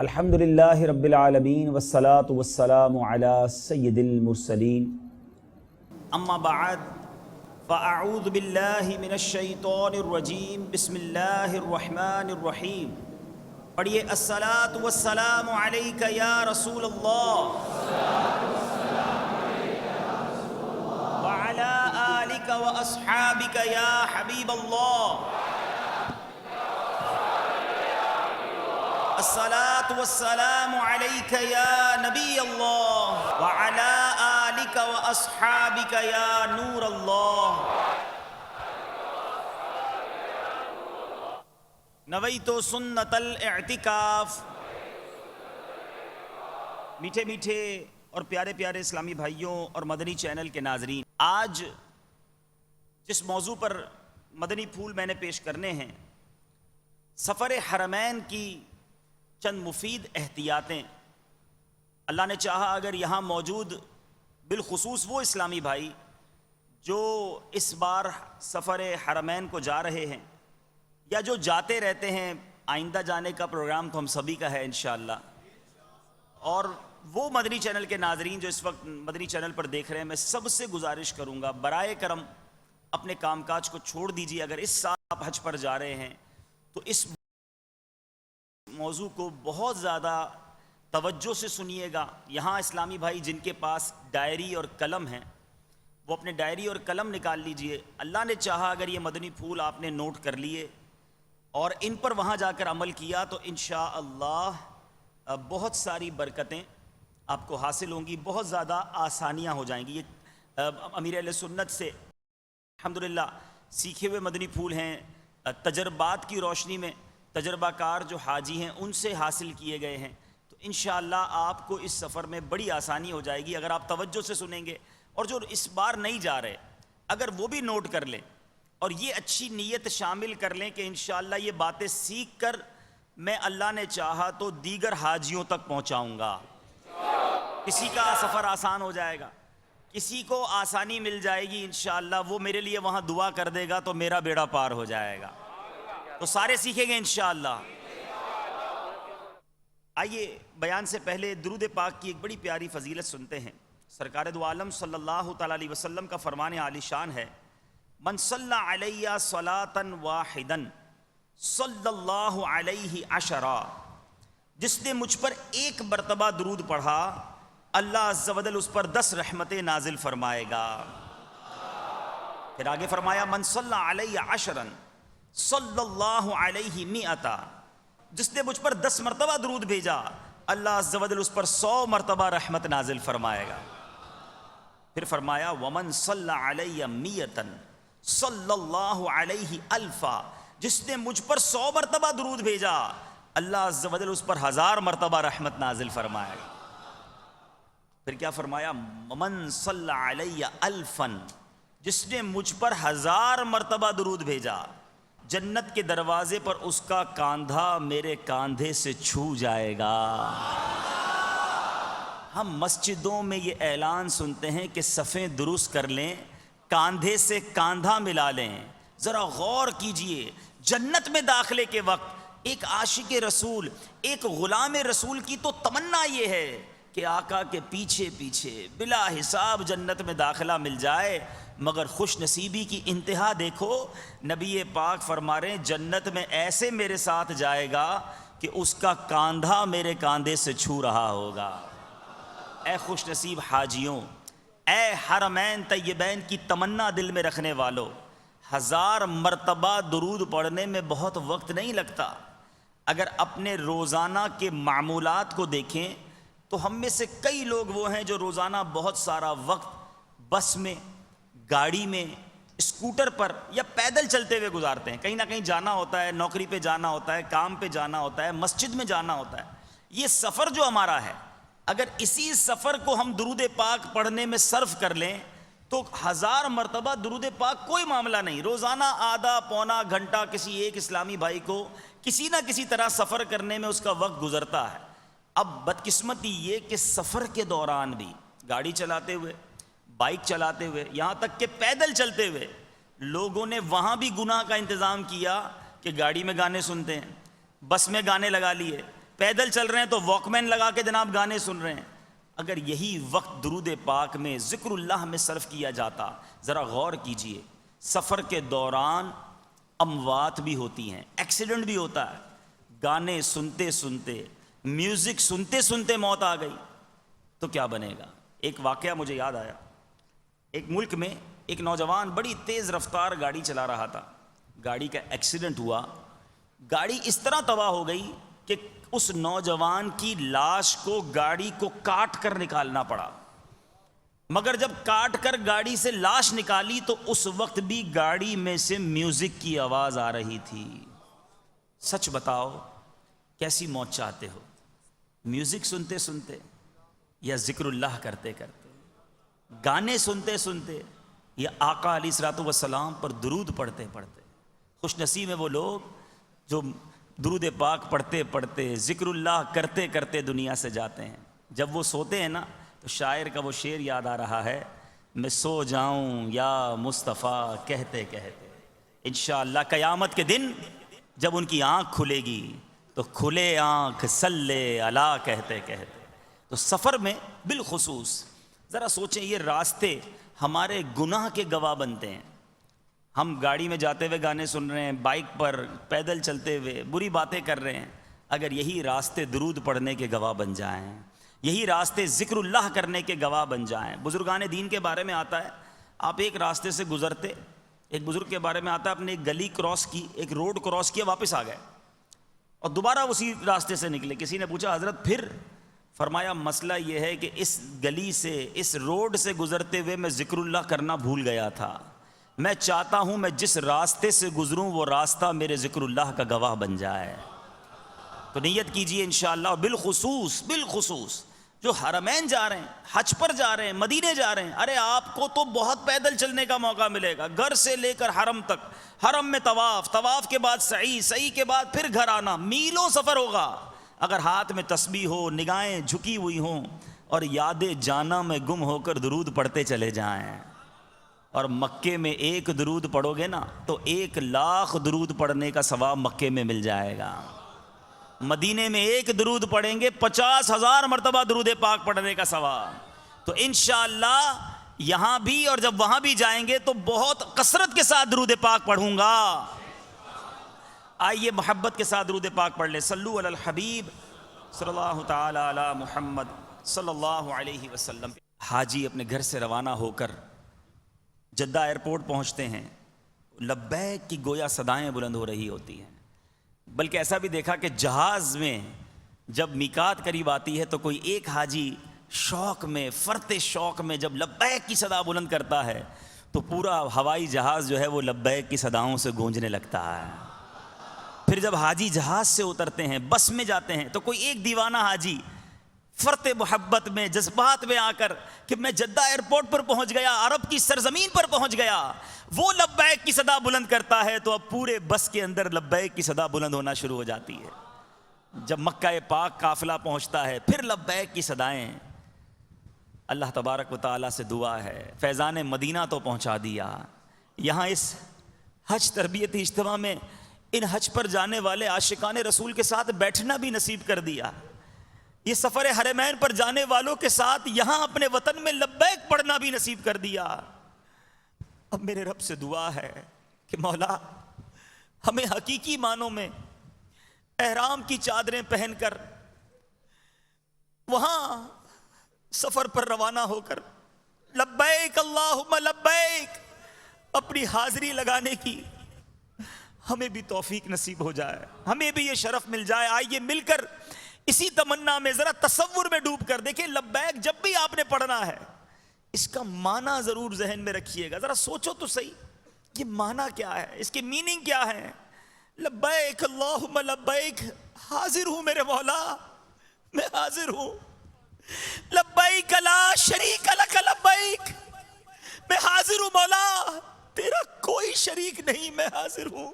الحمدللہ رب العالمین والصلاة والسلام علی سید المرسلین اما بعد فاعوذ باللہ من الشیطان الرجیم بسم اللہ الرحمن الرحیم. پڑھیے الصلاة والسلام علیک یا رسول اللہ وعلی آلک واصحابک یا حبیب اللہ. الصلاة والسلام علیک یا نبی اللہ وعلی آلک واصحابک یا نور اللہ. نویت سنت الاعتکاف. میٹھے میٹھے اور پیارے پیارے اسلامی بھائیوں اور مدنی چینل کے ناظرین، آج جس موضوع پر مدنی پھول میں نے پیش کرنے ہیں، سفر حرمین کی چند مفید احتیاطیں. اللہ نے چاہا اگر یہاں موجود بالخصوص وہ اسلامی بھائی جو اس بار سفر حرمین کو جا رہے ہیں یا جو جاتے رہتے ہیں، آئندہ جانے کا پروگرام تو ہم سبھی کا ہے انشاءاللہ، اور وہ مدنی چینل کے ناظرین جو اس وقت مدنی چینل پر دیکھ رہے ہیں، میں سب سے گزارش کروں گا برائے کرم اپنے کام کاج کو چھوڑ دیجیے. اگر اس سال آپ حج پر جا رہے ہیں تو اس موضوع کو بہت زیادہ توجہ سے سنیے گا. یہاں اسلامی بھائی جن کے پاس ڈائری اور قلم ہیں وہ اپنے ڈائری اور قلم نکال لیجئے. اللہ نے چاہا اگر یہ مدنی پھول آپ نے نوٹ کر لیے اور ان پر وہاں جا کر عمل کیا تو انشاءاللہ بہت ساری برکتیں آپ کو حاصل ہوں گی، بہت زیادہ آسانیاں ہو جائیں گی. یہ امیر اہل سنت سے الحمدللہ سیکھے ہوئے مدنی پھول ہیں، تجربات کی روشنی میں تجربہ کار جو حاجی ہیں ان سے حاصل کیے گئے ہیں. تو انشاءاللہ آپ کو اس سفر میں بڑی آسانی ہو جائے گی اگر آپ توجہ سے سنیں گے. اور جو اس بار نہیں جا رہے اگر وہ بھی نوٹ کر لیں اور یہ اچھی نیت شامل کر لیں کہ انشاءاللہ یہ باتیں سیکھ کر میں اللہ نے چاہا تو دیگر حاجیوں تک پہنچاؤں گا. کسی کا سفر آسان ہو جائے گا، کسی کو آسانی مل جائے گی انشاءاللہ، وہ میرے لیے وہاں دعا کر دے گا تو میرا بیڑا پار ہو جائے گا. تو سارے سیکھیں گے انشاءاللہ. آئیے بیان سے پہلے درود پاک کی ایک بڑی پیاری فضیلت سنتے ہیں. سرکار دو عالم صلی اللہ تعالی علیہ وسلم کا فرمان عالی شان ہے، من صلی علیہ صلاۃ واحدا صلی اللہ علیہ عشرا. جس نے مجھ پر ایک مرتبہ درود پڑھا اللہ عز و جل اس پر 10 رحمتیں نازل فرمائے گا. پھر آگے فرمایا من صلی علیہ عشرا صلی اللہ علیہ مئتا. جس نے مجھ پر 10 مرتبہ درود بھیجا اللہ عز و جل اس پر 100 مرتبہ رحمت نازل فرمائے گا. پھر فرمایا ومن صلی علیہ مئتا صلی اللہ علیہ الفا. جس نے مجھ پر 100 مرتبہ درود بھیجا اللہ عز و جل اس پر 1000 مرتبہ رحمت نازل فرمائے گا. پھر کیا فرمایا ومن صلی علیہ الفا. جس نے مجھ پر 1000 مرتبہ درود بھیجا جنت کے دروازے پر اس کا کاندھا میرے کاندھے سے چھو جائے گا. ہم مسجدوں میں یہ اعلان سنتے ہیں کہ صفیں درست کر لیں، کاندھے سے کاندھا ملا لیں. ذرا غور کیجئے، جنت میں داخلے کے وقت ایک عاشق رسول، ایک غلام رسول کی تو تمنا یہ ہے کہ آقا کے پیچھے پیچھے بلا حساب جنت میں داخلہ مل جائے. مگر خوش نصیبی کی انتہا دیکھو، نبی پاک فرما رہے ہیں جنت میں ایسے میرے ساتھ جائے گا کہ اس کا کاندھا میرے کاندھے سے چھو رہا ہوگا. اے خوش نصیب حاجیوں، اے حرمین طیبین کی تمنا دل میں رکھنے والو، 1000 مرتبہ درود پڑھنے میں بہت وقت نہیں لگتا. اگر اپنے روزانہ کے معمولات کو دیکھیں تو ہم میں سے کئی لوگ وہ ہیں جو روزانہ بہت سارا وقت بس میں، گاڑی میں، اسکوٹر پر یا پیدل چلتے ہوئے گزارتے ہیں. کہیں نہ کہیں جانا ہوتا ہے، نوکری پہ جانا ہوتا ہے، کام پہ جانا ہوتا ہے، مسجد میں جانا ہوتا ہے. یہ سفر جو ہمارا ہے اگر اسی سفر کو ہم درود پاک پڑھنے میں صرف کر لیں تو 1000 مرتبہ درود پاک کوئی معاملہ نہیں. روزانہ آدھا پونا گھنٹہ کسی ایک اسلامی بھائی کو کسی نہ کسی طرح سفر کرنے میں اس کا وقت گزرتا ہے. اب بدقسمتی یہ کہ سفر کے دوران بھی گاڑی چلاتے ہوئے، بائک چلاتے ہوئے، یہاں تک کہ پیدل چلتے ہوئے لوگوں نے وہاں بھی گناہ کا انتظام کیا کہ گاڑی میں گانے سنتے ہیں، بس میں گانے لگا لیے، پیدل چل رہے ہیں تو واک مین لگا کے جناب گانے سن رہے ہیں. اگر یہی وقت درود پاک میں ذکر اللہ میں صرف کیا جاتا. ذرا غور کیجئے، سفر کے دوران اموات بھی ہوتی ہیں، ایکسیڈنٹ بھی ہوتا ہے. گانے سنتے سنتے، میوزک سنتے سنتے موت آ گئی تو کیا بنے گا؟ ایک واقعہ مجھے یاد آیا. ایک ملک میں ایک نوجوان بڑی تیز رفتار گاڑی چلا رہا تھا. گاڑی کا ایکسیڈنٹ ہوا. گاڑی اس طرح تباہ ہو گئی کہ اس نوجوان کی لاش کو گاڑی کو کاٹ کر نکالنا پڑا. مگر جب کاٹ کر گاڑی سے لاش نکالی تو اس وقت بھی گاڑی میں سے میوزک کی آواز آ رہی تھی. سچ بتاؤ کیسی موت چاہتے ہو؟ میوزک سنتے سنتے یا ذکر اللہ کرتے کرتے؟ گانے سنتے سنتے یا آقا علیہ الصلوۃ والسلام پر درود پڑھتے پڑھتے؟ خوش نصیب ہیں وہ لوگ جو درود پاک پڑھتے پڑھتے، ذکر اللہ کرتے کرتے دنیا سے جاتے ہیں. جب وہ سوتے ہیں نا تو شاعر کا وہ شعر یاد آ رہا ہے، میں سو جاؤں یا مصطفیٰ کہتے کہتے. انشاءاللہ قیامت کے دن جب ان کی آنکھ کھلے گی تو کھلے آنکھ صلی اللہ کہتے کہتے. تو سفر میں بالخصوص ذرا سوچیں، یہ راستے ہمارے گناہ کے گواہ بنتے ہیں. ہم گاڑی میں جاتے ہوئے گانے سن رہے ہیں، بائک پر پیدل چلتے ہوئے بری باتیں کر رہے ہیں. اگر یہی راستے درود پڑھنے کے گواہ بن جائیں، یہی راستے ذکر اللہ کرنے کے گواہ بن جائیں. بزرگان دین کے بارے میں آتا ہے، آپ ایک راستے سے گزرتے، ایک بزرگ کے بارے میں آتا ہے، اپنے ایک گلی کراس کی، ایک روڈ کراس کیا، واپس آ گئے اور دوبارہ اسی راستے سے نکلے. کسی نے پوچھا حضرت پھر؟ فرمایا مسئلہ یہ ہے کہ اس گلی سے، اس روڈ سے گزرتے ہوئے میں ذکر اللہ کرنا بھول گیا تھا. میں چاہتا ہوں میں جس راستے سے گزروں وہ راستہ میرے ذکر اللہ کا گواہ بن جائے. تو نیت کیجئے انشاءاللہ. اور بالخصوص جو حرمین جا رہے ہیں، حج پر جا رہے ہیں، مدینے جا رہے ہیں، ارے آپ کو تو بہت پیدل چلنے کا موقع ملے گا، گھر سے لے کر حرم تک. حرم میں طواف، طواف کے بعد سعی، سعی کے بعد پھر گھر آنا، میلوں سفر ہوگا. اگر ہاتھ میں تسبیح ہو، نگاہیں جھکی ہوئی ہوں اور یاد جانا میں گم ہو کر درود پڑھتے چلے جائیں. اور مکے میں ایک درود پڑھو گے نا تو 1,00,000 درود پڑھنے کا ثواب مکے میں مل جائے گا. مدینے میں ایک درود پڑھیں گے 50,000 مرتبہ درود پاک پڑھنے کا ثواب. تو انشاءاللہ یہاں بھی اور جب وہاں بھی جائیں گے تو بہت کثرت کے ساتھ درود پاک پڑھوں گا. آئیے محبت کے ساتھ درود پاک پڑھ لیں. صلو علی الحبیب صلی اللہ تعالی علی محمد صلی اللہ علیہ وسلم. حاجی اپنے گھر سے روانہ ہو کر جدہ ایئرپورٹ پہنچتے ہیں، لبیک کی گویا صدائیں بلند ہو رہی ہوتی ہیں. بلکہ ایسا بھی دیکھا کہ جہاز میں جب میقات قریب آتی ہے تو کوئی ایک حاجی شوق میں، فرط شوق میں جب لبیک کی صدا بلند کرتا ہے تو پورا ہوائی جہاز جو ہے وہ لبیک کی صداؤں سے گونجنے لگتا ہے. پھر جب حاجی جہاز سے اترتے ہیں، بس میں جاتے ہیں، تو کوئی ایک دیوانہ حاجی فرط محبت میں، جذبات میں آ کر کہ میں جدہ ایئرپورٹ پر پہنچ گیا، عرب کی سرزمین پر پہنچ گیا، وہ لبیک کی صدا بلند کرتا ہے تو اب پورے بس کے اندر لبیک کی صدا بلند ہونا شروع ہو جاتی ہے. جب مکہ پاک قافلہ پہنچتا ہے پھر لبیک کی صدائیں. اللہ تبارک و تعالیٰ سے دعا ہے فیضان مدینہ تو پہنچا دیا. یہاں اس حج تربیتی اجتماع میں ان حج پر جانے والے عاشقان رسول کے ساتھ بیٹھنا بھی نصیب کر دیا. یہ سفر حرمین پر جانے والوں کے ساتھ یہاں اپنے وطن میں لبیک پڑھنا بھی نصیب کر دیا. اب میرے رب سے دعا ہے کہ مولا ہمیں حقیقی معنوں میں احرام کی چادریں پہن کر وہاں سفر پر روانہ ہو کر لبیک اللہم لبیک اپنی حاضری لگانے کی ہمیں بھی توفیق نصیب ہو جائے، ہمیں بھی یہ شرف مل جائے. آئیے مل کر اسی تمنا میں ذرا تصور میں ڈوب کر دیکھیں. لبیک جب بھی آپ نے پڑھنا ہے اس کا معنی ضرور ذہن میں رکھیے گا. ذرا سوچو تو صحیح یہ معنی کیا ہے، اس کی میننگ کیا ہے. لبیک اللہم لبیک، حاضر ہوں میرے مولا، میں حاضر ہوں. لبیک لا شریک لک لبیک، میں حاضر ہوں مولا، تیرا کوئی شریک نہیں، میں حاضر ہوں.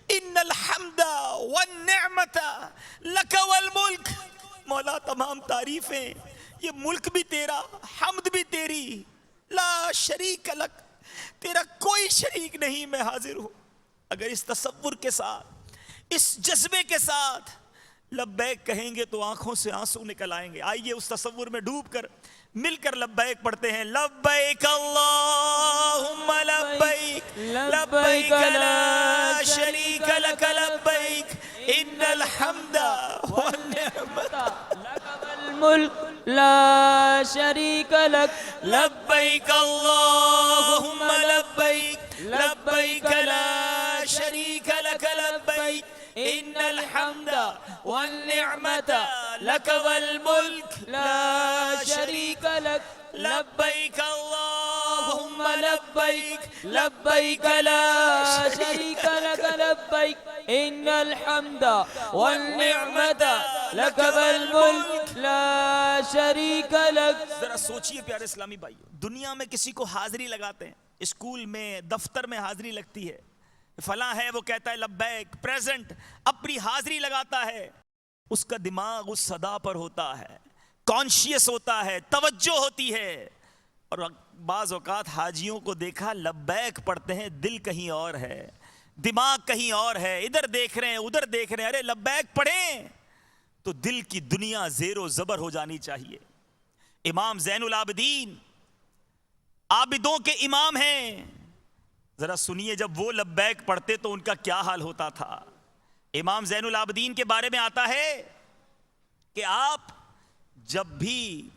ان الحمد والنعمت لک والملک، مولا تمام تعریفیں، یہ ملک بھی تیرا، حمد بھی تیری. لا شریک لک، تیرا کوئی شریک نہیں، میں حاضر ہوں. اگر اس تصور کے ساتھ، اس جذبے کے ساتھ لبیک کہیں گے تو آنکھوں سے آنسو نکل آئیں گے. آئیے اس تصور میں ڈوب کر مل کر لبیک پڑھتے ہیں. لبیک اللہم لبیک لبیک لا شریک لک لبیک ان الحمد والنعمت لک والملک لا شریک لک. لبیک اللہم لبیک لبیک لا شریک لک لبیک ان الحمد والنعمت لک والملک لا شریک لک. لبیک اللہم لبیک لبیک لا شریک لک لبیک ان الحمد والنعمت لک والملک لا شریک لک. ذرا سوچئے پیارے اسلامی بھائی، دنیا میں کسی کو حاضری لگاتے ہیں، اسکول میں دفتر میں حاضری لگتی ہے، فلاں ہے وہ کہتا ہے لبیک پریزنٹ، اپنی حاضری لگاتا ہے، اس کا دماغ اس صدا پر ہوتا ہے، کانشیس ہوتا ہے، توجہ ہوتی ہے. اور بعض اوقات حاجیوں کو دیکھا لبیک پڑھتے ہیں، دل کہیں اور ہے، دماغ کہیں اور ہے، ادھر دیکھ رہے ہیں ادھر دیکھ رہے ہیں. ارے لبیک پڑھیں تو دل کی دنیا زیر و زبر ہو جانی چاہیے. امام زین العابدین عابدوں کے امام ہیں، ذرا سنیے جب وہ لبیک پڑھتے تو ان کا کیا حال ہوتا تھا. امام زین العابدین کے بارے میں آتا ہے کہ آپ جب بھی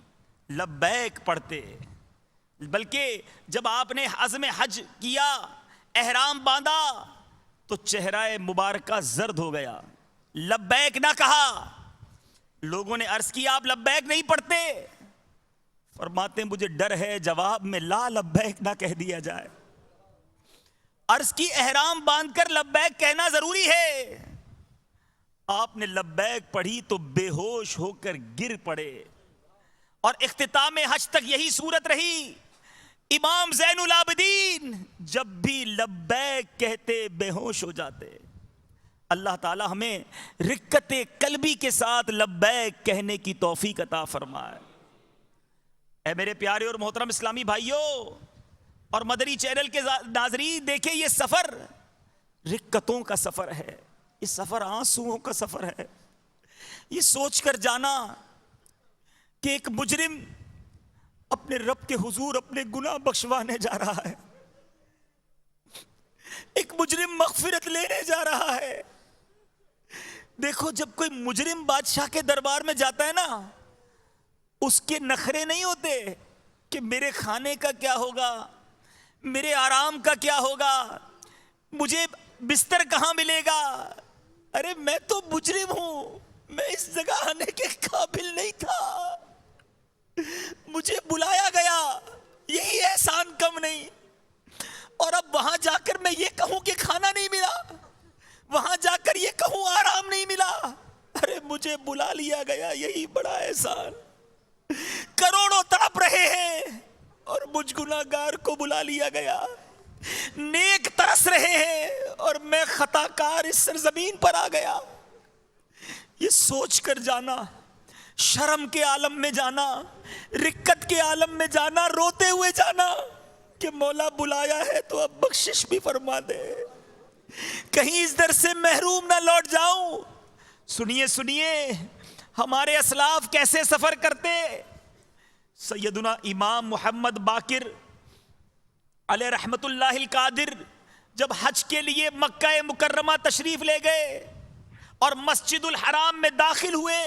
لبیک پڑھتے، بلکہ جب آپ نے عزم حج کیا، احرام باندھا، تو چہرہ مبارکہ زرد ہو گیا، لبیک نہ کہا. لوگوں نے عرض کیا آپ لبیک نہیں پڑھتے؟ فرماتے ہیں مجھے ڈر ہے جواب میں لا لبیک نہ کہہ دیا جائے. عرض کی احرام باندھ کر لبیک کہنا ضروری ہے. آپ نے لبیک پڑھی تو بے ہوش ہو کر گر پڑے، اور اختتام حج تک یہی صورت رہی. امام زین العابدین جب بھی لبیک کہتے بے ہوش ہو جاتے. اللہ تعالی ہمیں رقت قلبی کے ساتھ لبیک کہنے کی توفیق عطا فرمائے. اے میرے پیارے اور محترم اسلامی بھائیوں اور مدری چینل کے ناظرین، دیکھیں یہ سفر رقتوں کا سفر ہے، یہ سفر آنسوؤں کا سفر ہے. یہ سوچ کر جانا کہ ایک مجرم اپنے رب کے حضور اپنے گناہ بخشوانے جا رہا ہے، ایک مجرم مغفرت لینے جا رہا ہے. دیکھو جب کوئی مجرم بادشاہ کے دربار میں جاتا ہے نا، اس کے نخرے نہیں ہوتے کہ میرے کھانے کا کیا ہوگا، میرے آرام کا کیا ہوگا، مجھے بستر کہاں ملے گا. ارے میں تو مجرم ہوں، میں اس جگہ آنے کے قابل نہیں تھا، مجھے بلایا گیا، یہی احسان کم نہیں. اور اب وہاں جا کر میں یہ کہوں کہ کھانا نہیں ملا، وہاں جا کر یہ کہوں آرام نہیں ملا. ارے مجھے بلا لیا گیا، یہی بڑا احسان. کروڑوں تڑپ رہے ہیں اور مجھ گناہگار کو بلا لیا گیا. نیک ترس رہے ہیں اور میں خطا کار اس سرزمین پر آ گیا. یہ سوچ کر جانا، شرم کے عالم میں جانا، رقت کے عالم میں جانا، روتے ہوئے جانا کہ مولا بلایا ہے تو اب بخشش بھی فرما دے، کہیں اس در سے محروم نہ لوٹ جاؤں. سنیے سنیے ہمارے اسلاف کیسے سفر کرتے. سیدنا امام محمد باقر علیہ رحمت اللہ القادر جب حج کے لیے مکہ مکرمہ تشریف لے گئے اور مسجد الحرام میں داخل ہوئے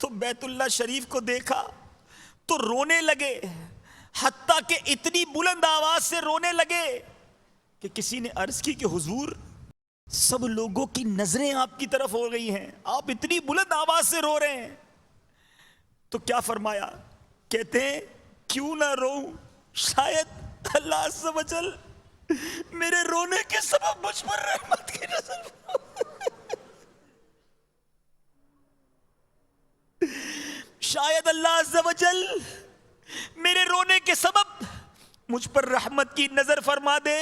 تو بیت اللہ شریف کو دیکھا تو رونے لگے، حتیٰ کہ اتنی بلند آواز سے رونے لگے کہ کسی نے عرض کی کہ حضور سب لوگوں کی نظریں آپ کی طرف ہو گئی ہیں، آپ اتنی بلند آواز سے رو رہے ہیں. تو کیا فرمایا؟ کہتے ہیں کیوں نہ روؤں، شاید اللہ عز و جل میرے رونے کے سبب مجھ پر رحمت کی نظر شاید اللہ عز و جل میرے رونے کے سبب مجھ پر رحمت کی نظر فرما دے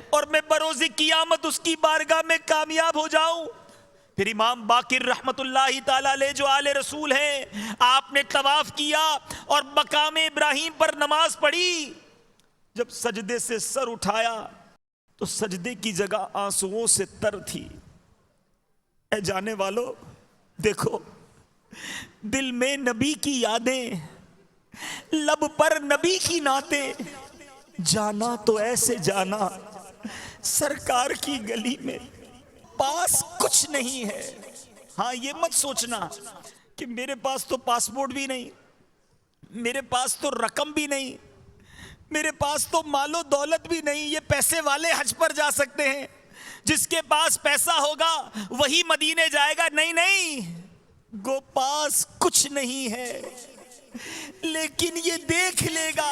اور میں بروز قیامت اس کی بارگاہ میں کامیاب ہو جاؤں. پھر امام باقر رحمت اللہ تعالیٰ علیہ جو آل رسول ہیں، آپ نے طواف کیا اور مقام ابراہیم پر نماز پڑھی. جب سجدے سے سر اٹھایا تو سجدے کی جگہ آنسوؤں سے تر تھی. اے جانے والو، دیکھو دل میں نبی کی یادیں، لب پر نبی کی نعتیں، جانا تو ایسے جانا سرکار کی گلی میں، پاس کچھ نہیں ہے۔ ہاں یہ مت سوچنا کہ میرے پاس تو پاسپورٹ بھی نہیں، میرے پاس تو رقم بھی نہیں، میرے پاس تو مال و دولت بھی نہیں، یہ پیسے والے حج پر جا سکتے ہیں، جس کے پاس پیسہ ہوگا وہی مدینے جائے گا۔ نہیں نہیں، گو پاس کچھ نہیں ہے لیکن یہ دیکھ لے گا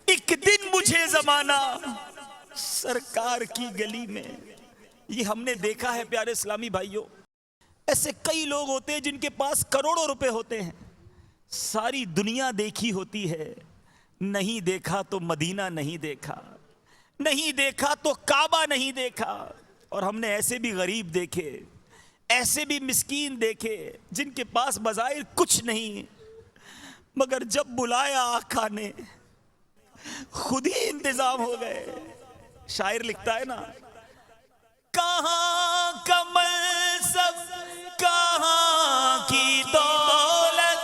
ایک دن مجھے زمانہ سرکار کی گلی میں۔ یہ ہم نے دیکھا ہے پیارے اسلامی بھائیوں، ایسے کئی لوگ ہوتے ہیں جن کے پاس کروڑوں روپے ہوتے ہیں، ساری دنیا دیکھی ہوتی ہے، نہیں دیکھا تو مدینہ نہیں دیکھا، نہیں دیکھا تو کعبہ نہیں دیکھا۔ اور ہم نے ایسے بھی غریب دیکھے، ایسے بھی مسکین دیکھے جن کے پاس بظاہر کچھ نہیں، مگر جب بلایا آقا نے خود ہی انتظام ہو گئے۔ شاعر لکھتا ہے نا، کہاں کا منصب کہاں کی دولت،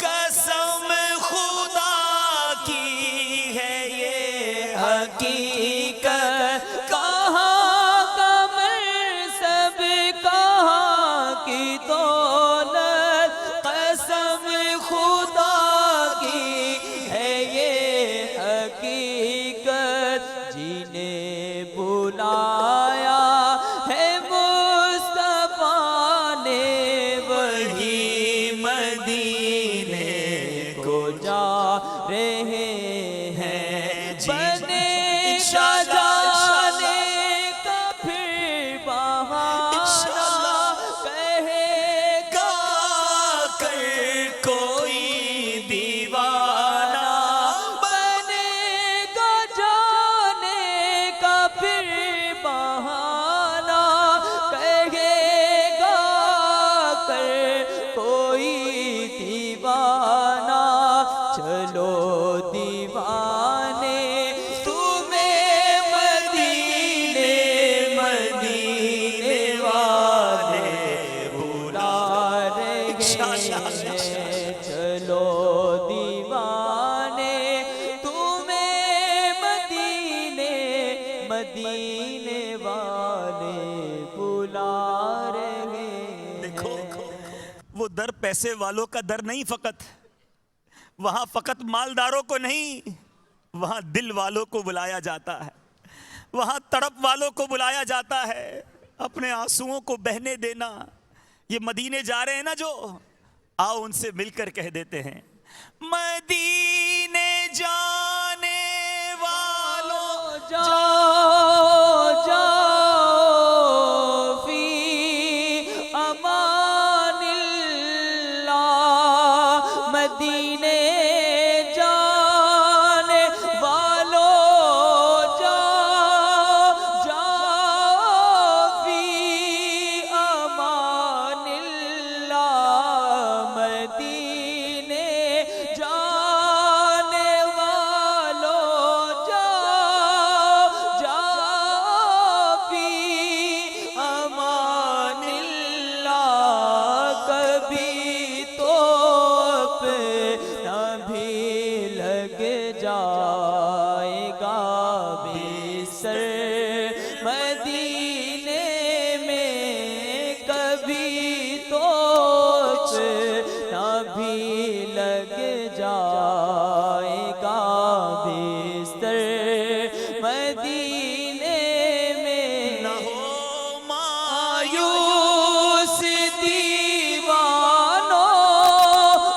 قسم خدا کی ہے یہ حقیقت، کہاں کا منصب کہاں کی دولت، قسم خدا کی ہے یہ حقیقت، جنہیں بلایا ہے مصطفیٰ نے وہی مدینے کو جا رہے ہیں، بنے شاہجانے کا پھر بہانہ کہے گا کر کوئی دیوانہ، بنے گا جانے کا پھر بہانہ کہے گا کر کوئی دیوانہ، چلو دیوانے تمہیں مدینے مدینے والے بلا رہے ہیں، چلو دیوانے تمہیں مدینے مدینے والے بلا رہے ہیں۔ دیکھو وہ در پیسے والوں کا در نہیں، فقط وہاں فقط مالداروں کو نہیں، وہاں دل والوں کو بلایا جاتا ہے، وہاں تڑپ والوں کو بلایا جاتا ہے۔ اپنے آنسوؤں کو بہنے دینا۔ یہ مدینے جا رہے ہیں نا جو، آؤ ان سے مل کر کہہ دیتے ہیں، مدینے جانے والوں جاؤ جاؤ فی امان اللہ، مدینے جانے والوں جاؤ جاؤ فی امان اللہ، مدینے جانے والوں جاؤ جاؤ فی امان اللہ، کبھی تو اپنا بھی لگ جائے گا بستر مدینے میں، کبھی تو اپنا بھی لگ جائے گا بستر مدینے میں، نہ ہو مایوس دیوانوں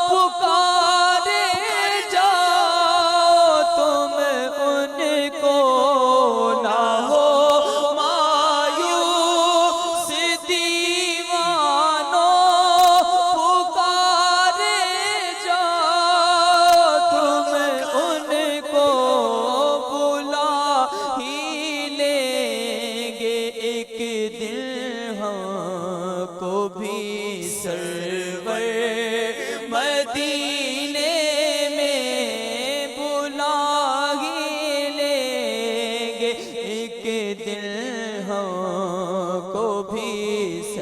پکارے جاؤ تم ان کو، نہ ہو مایوس دیوانوں پکارے جاؤ تم ان کو، بلا ہی لیں گے ایک دن ہم کو بھی سرور مدینے میں، بلا ہی لیں گے ایک دن ہم کو بھی سرور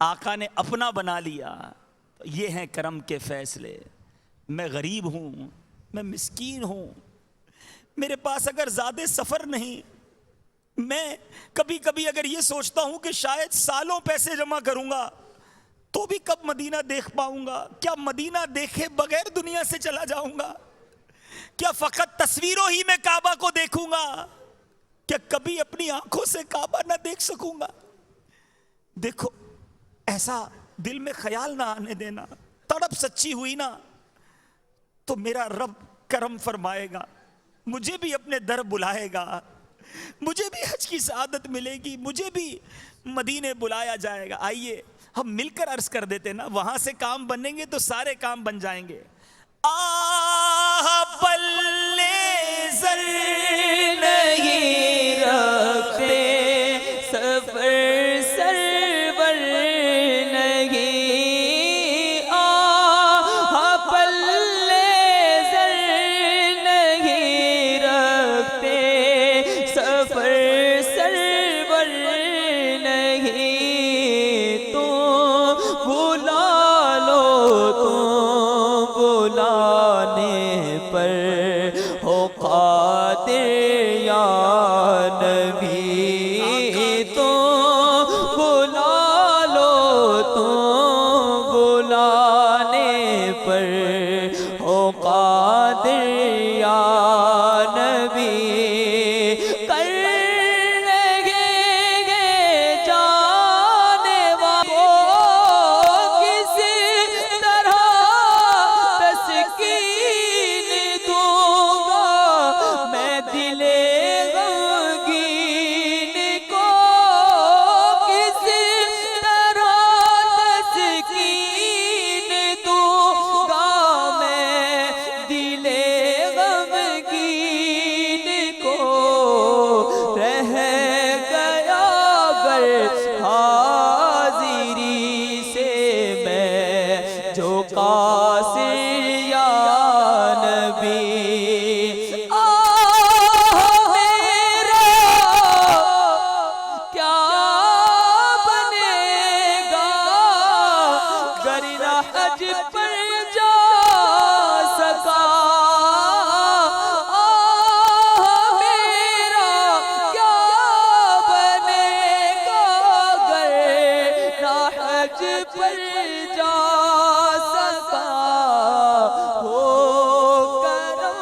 آقا نے اپنا بنا لیا. یہ ہیں کرم کے فیصلے. میں غریب ہوں, میں مسکین ہوں, میرے پاس اگر زیادہ سفر نہیں, میں کبھی کبھی اگر یہ سوچتا ہوں کہ شاید سالوں پیسے جمع کروں گا تو بھی کب مدینہ دیکھ پاؤں گا. کیا مدینہ دیکھے بغیر دنیا سے چلا جاؤں گا؟ کیا فقط تصویروں ہی میں کعبہ کو دیکھوں گا؟ کیا کبھی اپنی آنکھوں سے کعبہ نہ دیکھ سکوں گا؟ دیکھو, ایسا دل میں خیال نہ آنے دینا. تڑپ سچی ہوئی نا تو میرا رب کرم فرمائے گا, مجھے بھی اپنے در بلائے گا, مجھے بھی حج کی سعادت ملے گی, مجھے بھی مدینے بلایا جائے گا. آئیے ہم مل کر عرض کر دیتے نا, وہاں سے کام بنیں گے تو سارے کام بن جائیں گے. پلے زر نہیں رکھتے سفر سرور نہیں, پلے زر نہیں رکھتے سفر سرور نہیں. تو بلا لو, تو بلانے پر ہو قادر یا نبی. تو بلا لو, تو بلانے پر ہو قادر یا نبی. کر لیں گے جانے والوں کس طرح تسکین دوں گا میں دل غمگین کو, کس طرح تسکین دوں گا میں دل غمگین کو. رہ گیا گر حاضری سے میں جو قاصر یا نبی. میرا کیا بنے گا گر نہ حج پر جا سکا. میرا کیا بنے گا گر نہ حج پر جا سکا. ہو کرم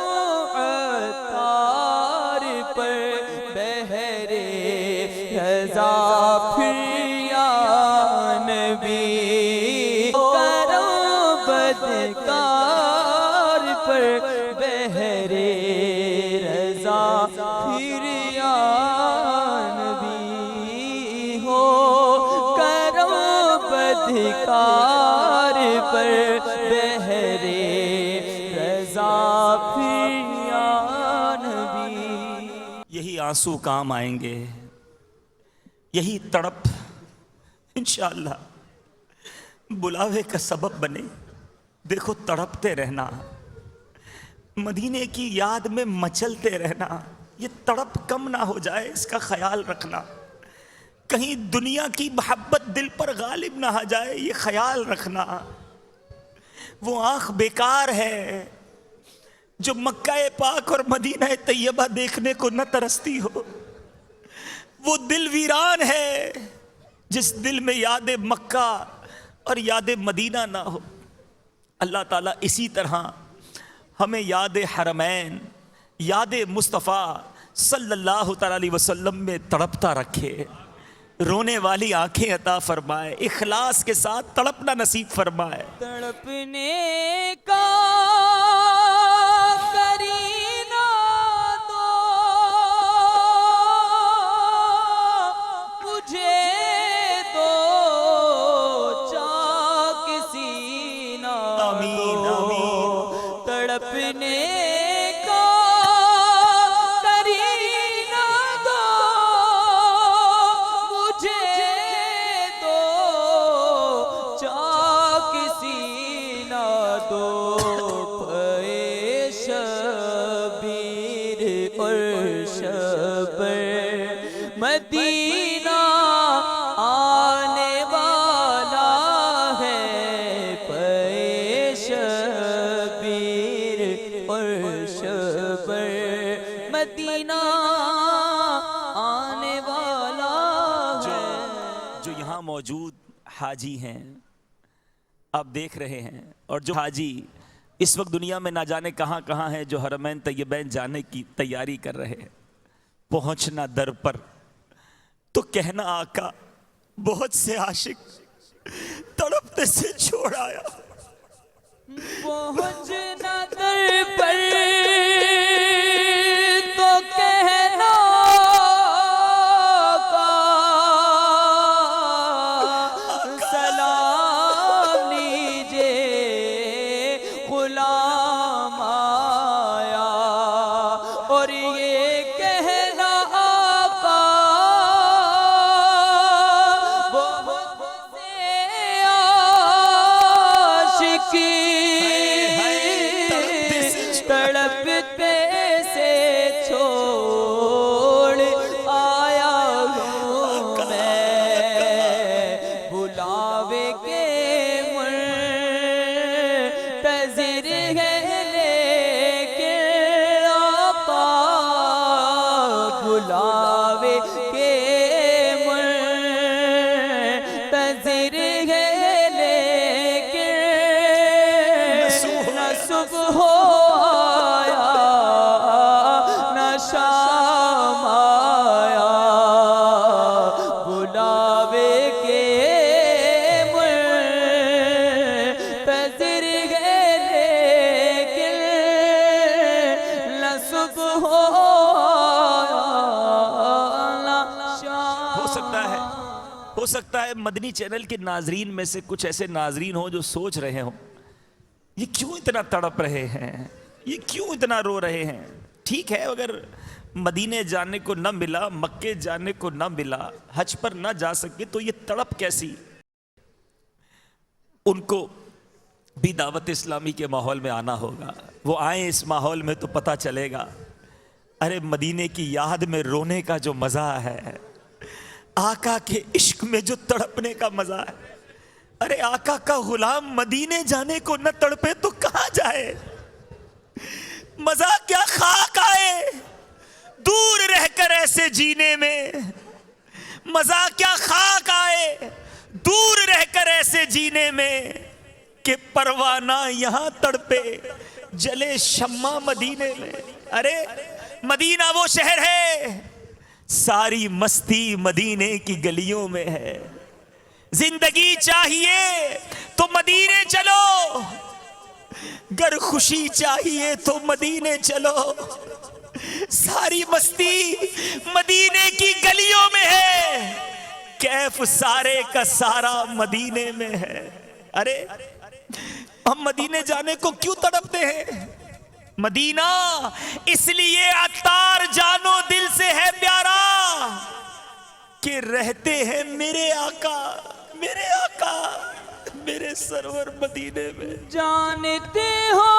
عطار پر بہرے رضا پھر یا نبی. کرم بدکار پر بہرے رضا پھر یا نبی. ہو کرم بدکار پر بہرے رضا پھر یا نبی. یہی آنسو کام آئیں گے, یہی تڑپ انشاءاللہ بلاوے کا سبب بنے. دیکھو تڑپتے رہنا, مدینے کی یاد میں مچلتے رہنا, یہ تڑپ کم نہ ہو جائے اس کا خیال رکھنا. کہیں دنیا کی محبت دل پر غالب نہ آ جائے یہ خیال رکھنا. وہ آنکھ بیکار ہے جو مکہ پاک اور مدینہ طیبہ دیکھنے کو نہ ترستی ہو. وہ دل ویران ہے جس دل میں یاد مکہ اور یاد مدینہ نہ ہو. اللہ تعالیٰ اسی طرح ہمیں یاد حرمین, یاد مصطفیٰ صلی اللہ تعالیٰ علیہ وسلم میں تڑپتا رکھے, رونے والی آنکھیں عطا فرمائے, اخلاص کے ساتھ تڑپنا نصیب فرمائے. تڑپنے کا کرینہ دو مجھے, دو چاک سینہ آمین آمین. تڑپنے کا کرینہ دو مجھے, دو چاک سینہ دو جو یہاں موجود حاجی ہیں آپ دیکھ رہے ہیں، اور جو حاجی اس وقت دنیا میں نہ جانے کہاں کہاں ہیں، جو حرمین طیبین جانے کی تیاری کر رہے ہیں، پہنچنا در پر تو کہنا آقا بہت سے عاشق تڑپتے سے چھوڑ آیا، پہنچنا در پر تو کہنا کا سلام لیجے غلام آیا، اور یہ کہنا آقا بہت سے عاشقی تڑپتے سے چھوڑ آیا ہوں میں، بلاوے کے منتظر ہے لیکن آقا، بلاوے کے منتظر ہے لیکن نہ صبح آیا نہ شام آیا، بلاوے کے منتظر ہے لیکن نہ صبح آیا نہ شام۔ ہو سکتا ہے مدنی چینل کے ناظرین میں سے کچھ ایسے ناظرین ہوں جو سوچ رہے ہوں یہ کیوں اتنا تڑپ رہے ہیں، یہ کیوں اتنا رو رہے ہیں۔ ٹھیک ہے، اگر مدینے جانے کو نہ ملا، مکے جانے کو نہ ملا، حج پر نہ جا سکے تو یہ تڑپ کیسی؟ ان کو بھی دعوت اسلامی کے ماحول میں آنا ہوگا، وہ آئیں اس ماحول میں تو پتہ چلے گا ارے مدینے کی یاد میں رونے کا جو مزہ ہے، آقا کے عشق میں جو تڑپنے کا مزہ ہے، ارے آقا کا غلام مدینے جانے کو نہ تڑپے تو کہاں جائے؟ مزہ کیا خاک آئے دور رہ کر ایسے جینے میں، مزہ کیا خاک آئے دور رہ کر ایسے جینے میں، کہ پروانہ یہاں تڑپے جلے شمع مدینے میں۔ ارے مدینہ وہ شہر ہے، ساری مستی مدینے کی گلیوں میں ہے، زندگی چاہیے تو مدینے چلو، گر خوشی چاہیے تو مدینے چلو، ساری مستی مدینے کی گلیوں میں ہے، کیف سارے کا سارا مدینے میں ہے۔ ارے ہم مدینے جانے کو کیوں تڑپتے ہیں؟ مدینہ اس لیے عطار جانو دل سے ہے پیارا کہ رہتے ہیں میرے آقا میرے سرور مدینے میں۔ جانتے ہو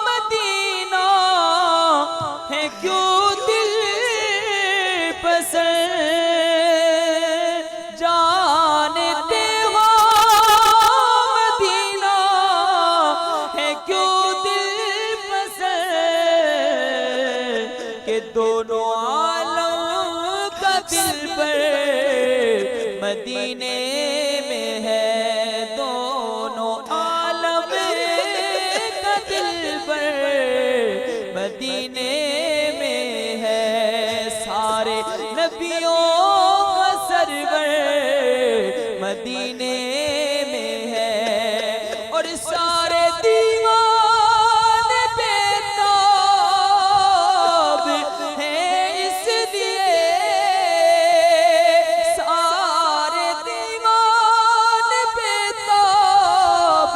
مدینہ ہے کیوں دل پسند، جانتے ہو مدینہ ہے کیوں دل پسند، کہ دونوں عالم کا دل پر مدینے میں ہے، دونوں عالم کا دل پر مدینے میں ہے، سارے نبیوں کا سرور مدینے میں ہے، اور سارے دیوان بے تاب ہیں اس لیے، سارے دیوان بے تاب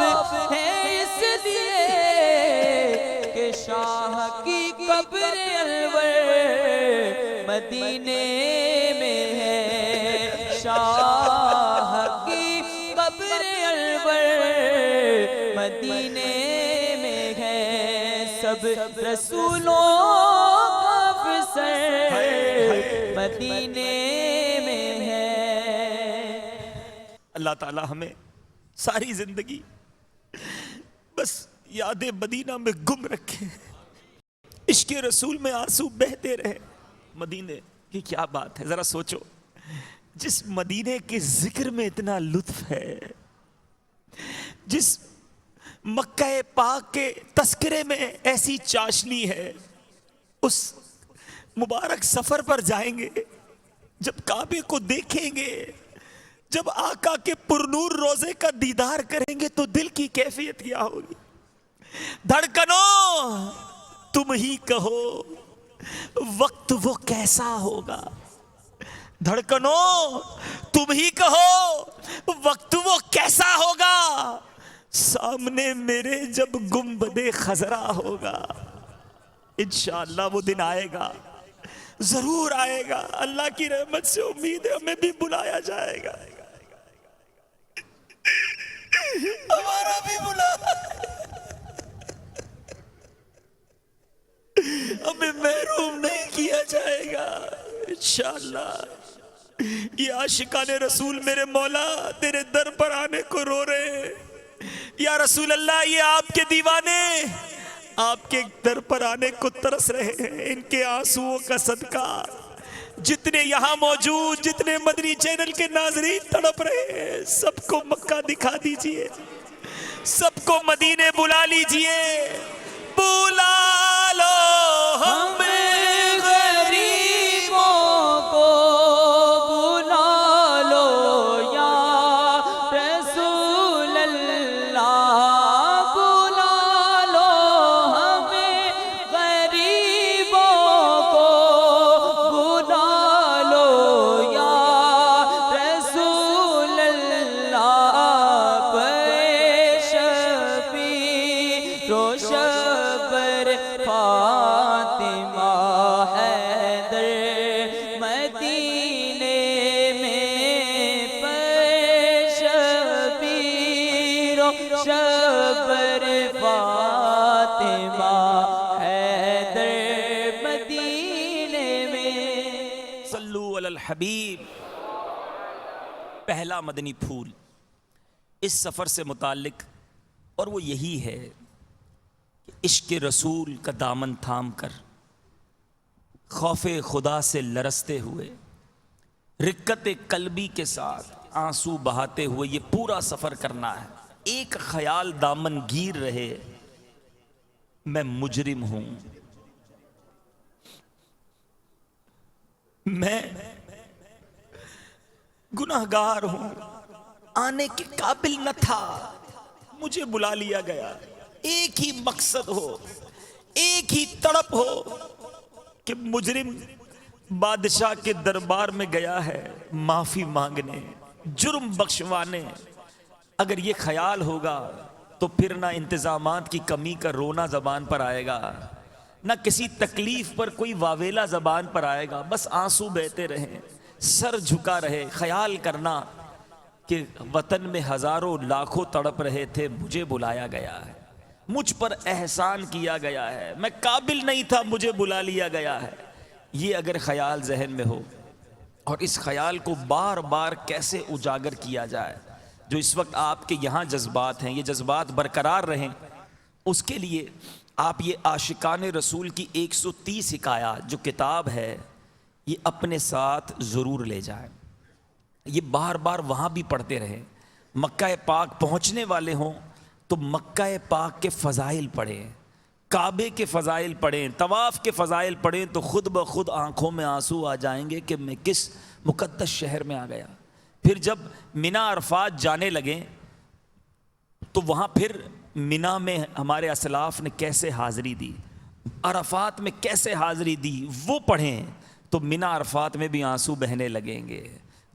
ہیں اس لیے، کہ شاہ کی قبر انور مدینے میں ہے، شاہ کی قبر انور مدینے میں ہے، سب رسولوں کا افسر مدینے میں ہے۔ اللہ تعالی ہمیں ساری زندگی بس یاد مدینہ میں گم رکھے، عشق رسول میں آنسو بہتے رہے۔ مدینے کی کیا بات ہے، ذرا سوچو، جس مدینے کے ذکر میں اتنا لطف ہے، جس مکہ پاک کے تذکرے میں ایسی چاشنی ہے، اس مبارک سفر پر جائیں گے، جب کعبے کو دیکھیں گے، جب آقا کے پرنور روزے کا دیدار کریں گے تو دل کی کیفیت کیا ہوگی؟ دھڑکنوں تم ہی کہو وقت وہ کیسا ہوگا، دھڑکنوں تم ہی کہو وقت وہ کیسا ہوگا، سامنے میرے جب گنبد خضرا ہوگا۔ انشاءاللہ وہ دن آئے گا، ضرور آئے گا، اللہ کی رحمت سے امید ہے ہمیں بھی بلایا جائے گا، ہمارا بھی بلایا، ہمیں محروم نہیں کیا جائے گا انشاءاللہ۔ یہ عاشقان رسول میرے مولا تیرے در پر آنے کو رو رہے ہیں، یا رسول اللہ یہ آپ کے دیوانے آپ کے در پر آنے کو ترس رہے ہیں، ان کے آنسوؤں کا صدقہ جتنے یہاں موجود، جتنے مدنی چینل کے ناظرین تڑپ رہے ہیں، سب کو مکہ دکھا دیجئے، سب کو مدینے بلا لیجئے، بلا لو ہم غریبوں کو بلا لو یا رسول اللہ، بلا لو ہمیں غریبوں کو بلا لو یا رسول اللہ، شفیع روشبر فاطمہ حیدر مدینے میں، شفیع روشبر فاطمہ حیدر مدینے میں۔ صلو علی الحبیب۔ پہلا مدنی پھول اس سفر سے متعلق، اور وہ یہی ہے کہ عشق رسول کا دامن تھام کر، خوف خدا سے لرزتے ہوئے، رقت قلبی کے ساتھ آنسو بہاتے ہوئے یہ پورا سفر کرنا ہے۔ ایک خیال دامن گیر رہے، میں مجرم ہوں، میں گناہگار ہوں، آنے کے قابل نہ تھا، مجھے بلا لیا گیا۔ ایک ہی مقصد ہو، ایک ہی تڑپ ہو کہ مجرم بادشاہ کے دربار میں گیا ہے معافی مانگنے، جرم بخشوانے۔ اگر یہ خیال ہوگا تو پھر نہ انتظامات کی کمی کا رونا زبان پر آئے گا، نہ کسی تکلیف پر کوئی واویلا زبان پر آئے گا، بس آنسو بہتے رہیں، سر جھکا رہے، خیال کرنا کہ وطن میں ہزاروں لاکھوں تڑپ رہے تھے، مجھے بلایا گیا ہے، مجھ پر احسان کیا گیا ہے، میں قابل نہیں تھا، مجھے بلا لیا گیا ہے۔ یہ اگر خیال ذہن میں ہو، اور اس خیال کو بار بار کیسے اجاگر کیا جائے، جو اس وقت آپ کے یہاں جذبات ہیں، یہ جذبات برقرار رہیں، اس کے لیے آپ یہ عاشقان رسول کی 130 حکایات جو کتاب ہے یہ اپنے ساتھ ضرور لے جائیں، یہ بار بار وہاں بھی پڑھتے رہیں۔ مکہ پاک پہنچنے والے ہوں تو مکہ پاک کے فضائل پڑھیں، کعبے کے فضائل پڑھیں، طواف کے فضائل پڑھیں، تو خود بخود آنکھوں میں آنسو آ جائیں گے کہ میں کس مقدس شہر میں آ گیا۔ پھر جب مینا عرفات جانے لگیں تو وہاں پھر مینا میں ہمارے اسلاف نے کیسے حاضری دی، عرفات میں کیسے حاضری دی، وہ پڑھیں تو مینا عرفات میں بھی آنسو بہنے لگیں گے۔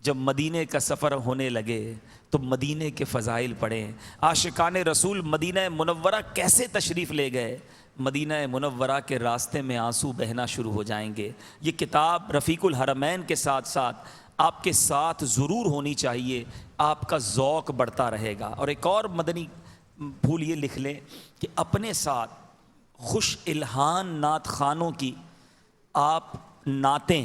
جب مدینے کا سفر ہونے لگے تو مدینے کے فضائل پڑھیں، عاشقان رسول مدینہ منورہ کیسے تشریف لے گئے، مدینہ منورہ کے راستے میں آنسو بہنا شروع ہو جائیں گے۔ یہ کتاب رفیق الحرمین کے ساتھ ساتھ آپ کے ساتھ ضرور ہونی چاہیے، آپ کا ذوق بڑھتا رہے گا۔ اور ایک اور مدنی پھول یہ لکھ لیں کہ اپنے ساتھ خوش الہان نعت خانوں کی آپ نعتیں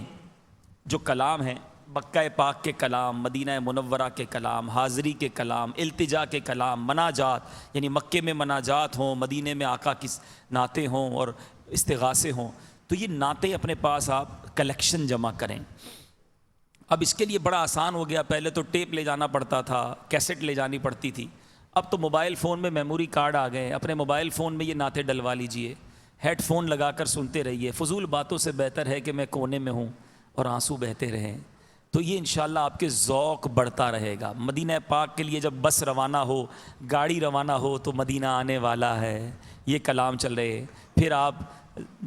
جو کلام ہیں، مکہ پاک کے کلام، مدینہ منورہ کے کلام، حاضری کے کلام، التجا کے کلام، مناجات، یعنی مکے میں مناجات ہوں، مدینے میں آقا کی نعتیں ہوں اور استغاثے ہوں، تو یہ نعتیں اپنے پاس آپ کلیکشن جمع کریں، اب اس کے لیے بڑا آسان ہو گیا، پہلے تو ٹیپ لے جانا پڑتا تھا، کیسٹ لے جانی پڑتی تھی، اب تو موبائل فون میں میموری کارڈ آ گئے، اپنے موبائل فون میں یہ نعتیں ڈلوا لیجئے، ہیڈ فون لگا کر سنتے رہیے، فضول باتوں سے بہتر ہے کہ میں کونے میں ہوں اور آنسو بہتے رہیں۔ تو یہ انشاءاللہ آپ کے ذوق بڑھتا رہے گا۔ مدینہ پاک کے لیے جب بس روانہ ہو، گاڑی روانہ ہو تو مدینہ آنے والا ہے، یہ کلام چل رہے، پھر آپ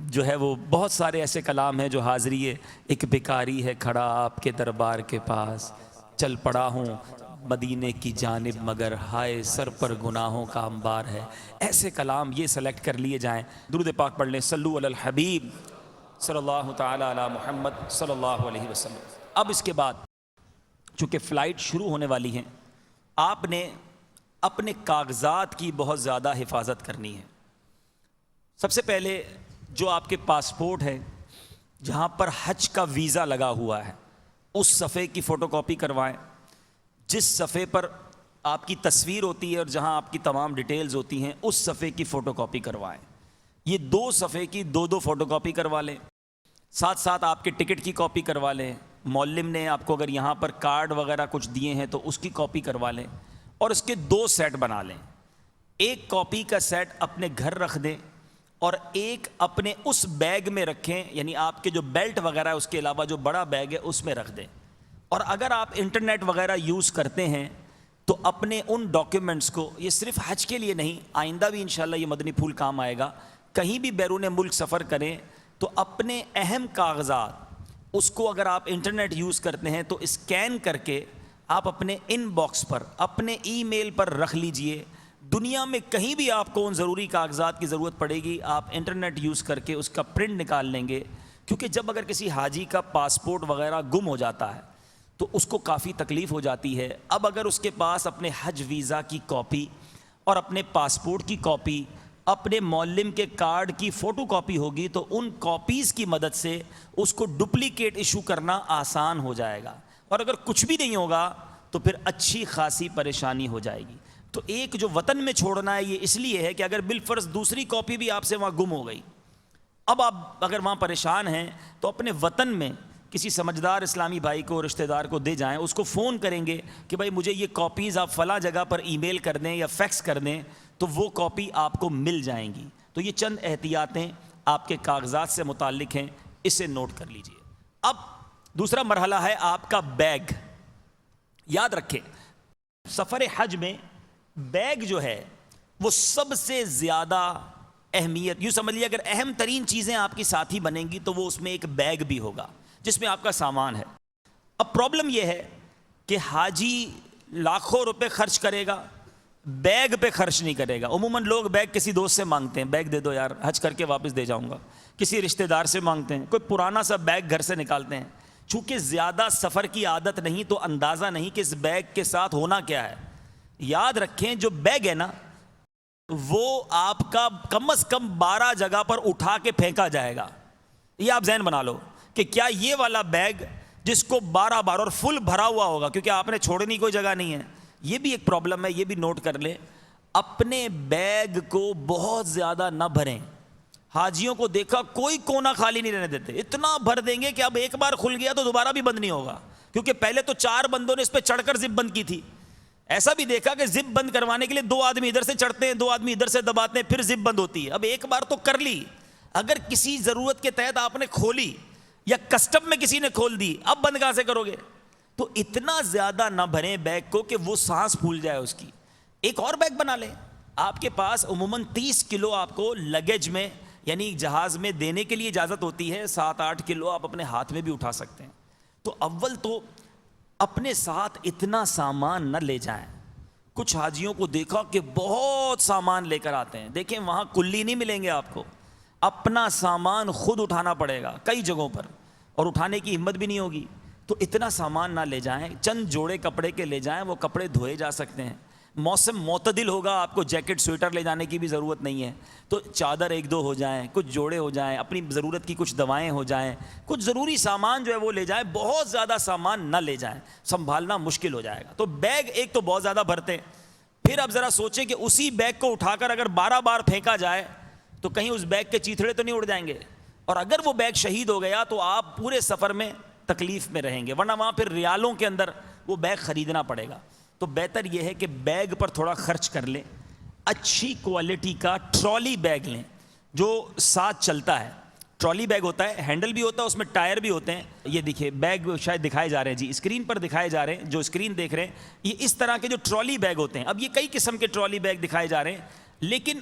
جو ہے وہ بہت سارے ایسے کلام ہیں جو حاضری ہے، ایک بھکاری ہے کھڑا آپ کے دربار کے پاس، چل پڑا ہوں مدینے کی جانب مگر ہائے سر پر گناہوں کا انبار ہے۔ ایسے کلام یہ سلیکٹ کر لیے جائیں۔ درود پاک پڑھ لیں، صلو علی الحبیب صلی اللہ تعالی علی محمد صلی اللہ علیہ وسلم۔ اب اس کے بعد چونکہ فلائٹ شروع ہونے والی ہیں، آپ نے اپنے کاغذات کی بہت زیادہ حفاظت کرنی ہے۔ سب سے پہلے جو آپ کے پاسپورٹ ہے، جہاں پر حج کا ویزا لگا ہوا ہے، اس صفحے کی فوٹو کاپی کروائیں۔ جس صفحے پر آپ کی تصویر ہوتی ہے اور جہاں آپ کی تمام ڈیٹیلز ہوتی ہیں، اس صفحے کی فوٹو کاپی کروائیں۔ یہ دو صفحے کی دو فوٹو کاپی کروا لیں، ساتھ ساتھ آپ کے ٹکٹ کی کاپی کروا لیں۔ معلم نے آپ کو اگر یہاں پر کارڈ وغیرہ کچھ دیے ہیں تو اس کی کاپی کروا لیں، اور اس کے 2 سیٹ بنا لیں۔ ایک کاپی کا سیٹ اپنے گھر رکھ دیں اور ایک اپنے اس بیگ میں رکھیں، یعنی آپ کے جو بیلٹ وغیرہ ہے اس کے علاوہ جو بڑا بیگ ہے اس میں رکھ دیں۔ اور اگر آپ انٹرنیٹ وغیرہ یوز کرتے ہیں تو اپنے ان ڈاکیومنٹس کو، یہ صرف حج کے لیے نہیں، آئندہ بھی انشاءاللہ یہ مدنی پھول کام آئے گا، کہیں بھی بیرون ملک سفر کریں تو اپنے اہم کاغذات اس کو اگر آپ انٹرنیٹ یوز کرتے ہیں تو اسکین کر کے آپ اپنے ان باکس پر، اپنے ای میل پر رکھ لیجئے۔ دنیا میں کہیں بھی آپ کو ان ضروری کاغذات کی ضرورت پڑے گی، آپ انٹرنیٹ یوز کر کے اس کا پرنٹ نکال لیں گے، کیونکہ جب اگر کسی حاجی کا پاسپورٹ وغیرہ گم ہو جاتا ہے تو اس کو کافی تکلیف ہو جاتی ہے۔ اب اگر اس کے پاس اپنے حج ویزا کی کاپی اور اپنے پاسپورٹ کی کاپی، اپنے معلم کے کارڈ کی فوٹو کاپی ہوگی تو ان کاپیز کی مدد سے اس کو ڈپلیکیٹ ایشو کرنا آسان ہو جائے گا، اور اگر کچھ بھی نہیں ہوگا تو پھر اچھی خاصی پریشانی ہو جائے گی۔ تو ایک جو وطن میں چھوڑنا ہے یہ اس لیے ہے کہ اگر بالفرض دوسری کاپی بھی آپ سے وہاں گم ہو گئی، اب آپ اگر وہاں پریشان ہیں تو اپنے وطن میں کسی سمجھدار اسلامی بھائی کو، رشتہ دار کو دے جائیں، اس کو فون کریں گے کہ بھائی مجھے یہ کاپیز آپ فلاں جگہ پر ای میل کر دیں یا فیکس کر دیں، تو وہ کاپی آپ کو مل جائیں گی۔ تو یہ چند احتیاطیں آپ کے کاغذات سے متعلق ہیں، اسے نوٹ کر لیجئے۔ اب دوسرا مرحلہ ہے آپ کا بیگ۔ یاد رکھیں سفر حج میں بیگ جو ہے وہ سب سے زیادہ اہمیت، یوں سمجھ لیے اگر اہم ترین چیزیں آپ کی ساتھی بنیں گی تو وہ اس میں ایک بیگ بھی ہوگا جس میں آپ کا سامان ہے۔ اب پرابلم یہ ہے کہ حاجی لاکھوں روپے خرچ کرے گا، بیگ پہ خرچ نہیں کرے گا۔ عموماً لوگ بیگ کسی دوست سے مانگتے ہیں، بیگ دے دو یار، حج کر کے واپس دے جاؤں گا۔ کسی رشتہ دار سے مانگتے ہیں، کوئی پرانا سا بیگ گھر سے نکالتے ہیں۔ چونکہ زیادہ سفر کی عادت نہیں تو اندازہ نہیں کہ اس بیگ کے ساتھ ہونا کیا ہے۔ یاد رکھیں جو بیگ ہے نا وہ آپ کا کم از کم 12 جگہ پر اٹھا کے پھینکا جائے گا۔ یہ آپ ذہن بنا لو کہ کیا یہ والا بیگ جس کو 12 بار اور فل بھرا ہوا ہوگا، کیونکہ آپ نے چھوڑنے کی کوئی جگہ نہیں ہے، یہ بھی ایک پرابلم ہے، یہ بھی نوٹ کر لیں۔ اپنے بیگ کو بہت زیادہ نہ بھریں۔ حاجیوں کو دیکھا کوئی کونا خالی نہیں رہنے دیتے، اتنا بھر دیں گے کہ اب ایک بار کھل گیا تو دوبارہ بھی بند نہیں ہوگا، کیونکہ پہلے تو 4 بندوں نے اس پہ چڑھ کر زپ بند کی تھی۔ ایسا بھی دیکھا کہ زپ بند کروانے کے لیے 2 آدمی ادھر سے چڑھتے ہیں، 2 آدمی ادھر سے دباتے ہیں، پھر زپ بند ہوتی ہے۔ اب ایک بار تو کر لی، اگر کسی ضرورت کے تحت آپ نے کھولی یا کسٹم میں کسی نے کھول دی، اب بند کہاں سے کرو گے؟ تو اتنا زیادہ نہ بھریں بیگ کو کہ وہ سانس پھول جائے اس کی۔ ایک اور بیگ بنا لیں۔ آپ کے پاس عموماً 30 کلو آپ کو لگیج میں یعنی جہاز میں دینے کے لیے اجازت ہوتی ہے، 7-8 کلو آپ اپنے ہاتھ میں بھی اٹھا سکتے ہیں۔ تو اول تو اپنے ساتھ اتنا سامان نہ لے جائیں۔ کچھ حاجیوں کو دیکھا کہ بہت سامان لے کر آتے ہیں، دیکھیں وہاں کلی نہیں ملیں گے آپ کو، اپنا سامان خود اٹھانا پڑے گا کئی جگہوں پر، اور اٹھانے کی ہمت بھی نہیں ہوگی۔ تو اتنا سامان نہ لے جائیں، چند جوڑے کپڑے کے لے جائیں، وہ کپڑے دھوئے جا سکتے ہیں۔ موسم معتدل ہوگا، آپ کو جیکٹ سویٹر لے جانے کی بھی ضرورت نہیں ہے، تو چادر 1-2 ہو جائیں، کچھ جوڑے ہو جائیں، اپنی ضرورت کی کچھ دوائیں ہو جائیں، کچھ ضروری سامان جو ہے وہ لے جائیں، بہت زیادہ سامان نہ لے جائیں، سنبھالنا مشکل ہو جائے گا۔ تو بیگ ایک تو بہت زیادہ بھرتے ہیں، پھر اب ذرا سوچیں کہ اسی بیگ کو اٹھا کر اگر 12 بار پھینکا جائے تو کہیں اس بیگ کے چیتھڑے تو نہیں اڑ جائیں گے، اور اگر وہ بیگ شہید ہو گیا تو آپ پورے سفر میں تکلیف میں رہیں گے، ورنہ وہاں پھر ریالوں کے اندر وہ بیگ خریدنا پڑے گا. تو بہتر یہ ہے کہ بیگ پر تھوڑا خرچ کر لیں، اچھی کوالٹی کا ٹرالی بیگ لیں جو ساتھ چلتا ہے. ٹرالی بیگ ہوتا ہے، ہینڈل بھی ہوتا ہے، اس میں ٹائر بھی ہوتے ہیں. یہ دیکھیے بیگ شاید دکھائے جا رہے ہیں، جی اسکرین پر دکھائے جا رہے ہیں، جو اسکرین دیکھ رہے ہیں یہ اس طرح کے جو ٹرالی بیگ ہوتے ہیں. اب یہ کئی قسم کے ٹرالی بیگ دکھائے جا رہے ہیں، لیکن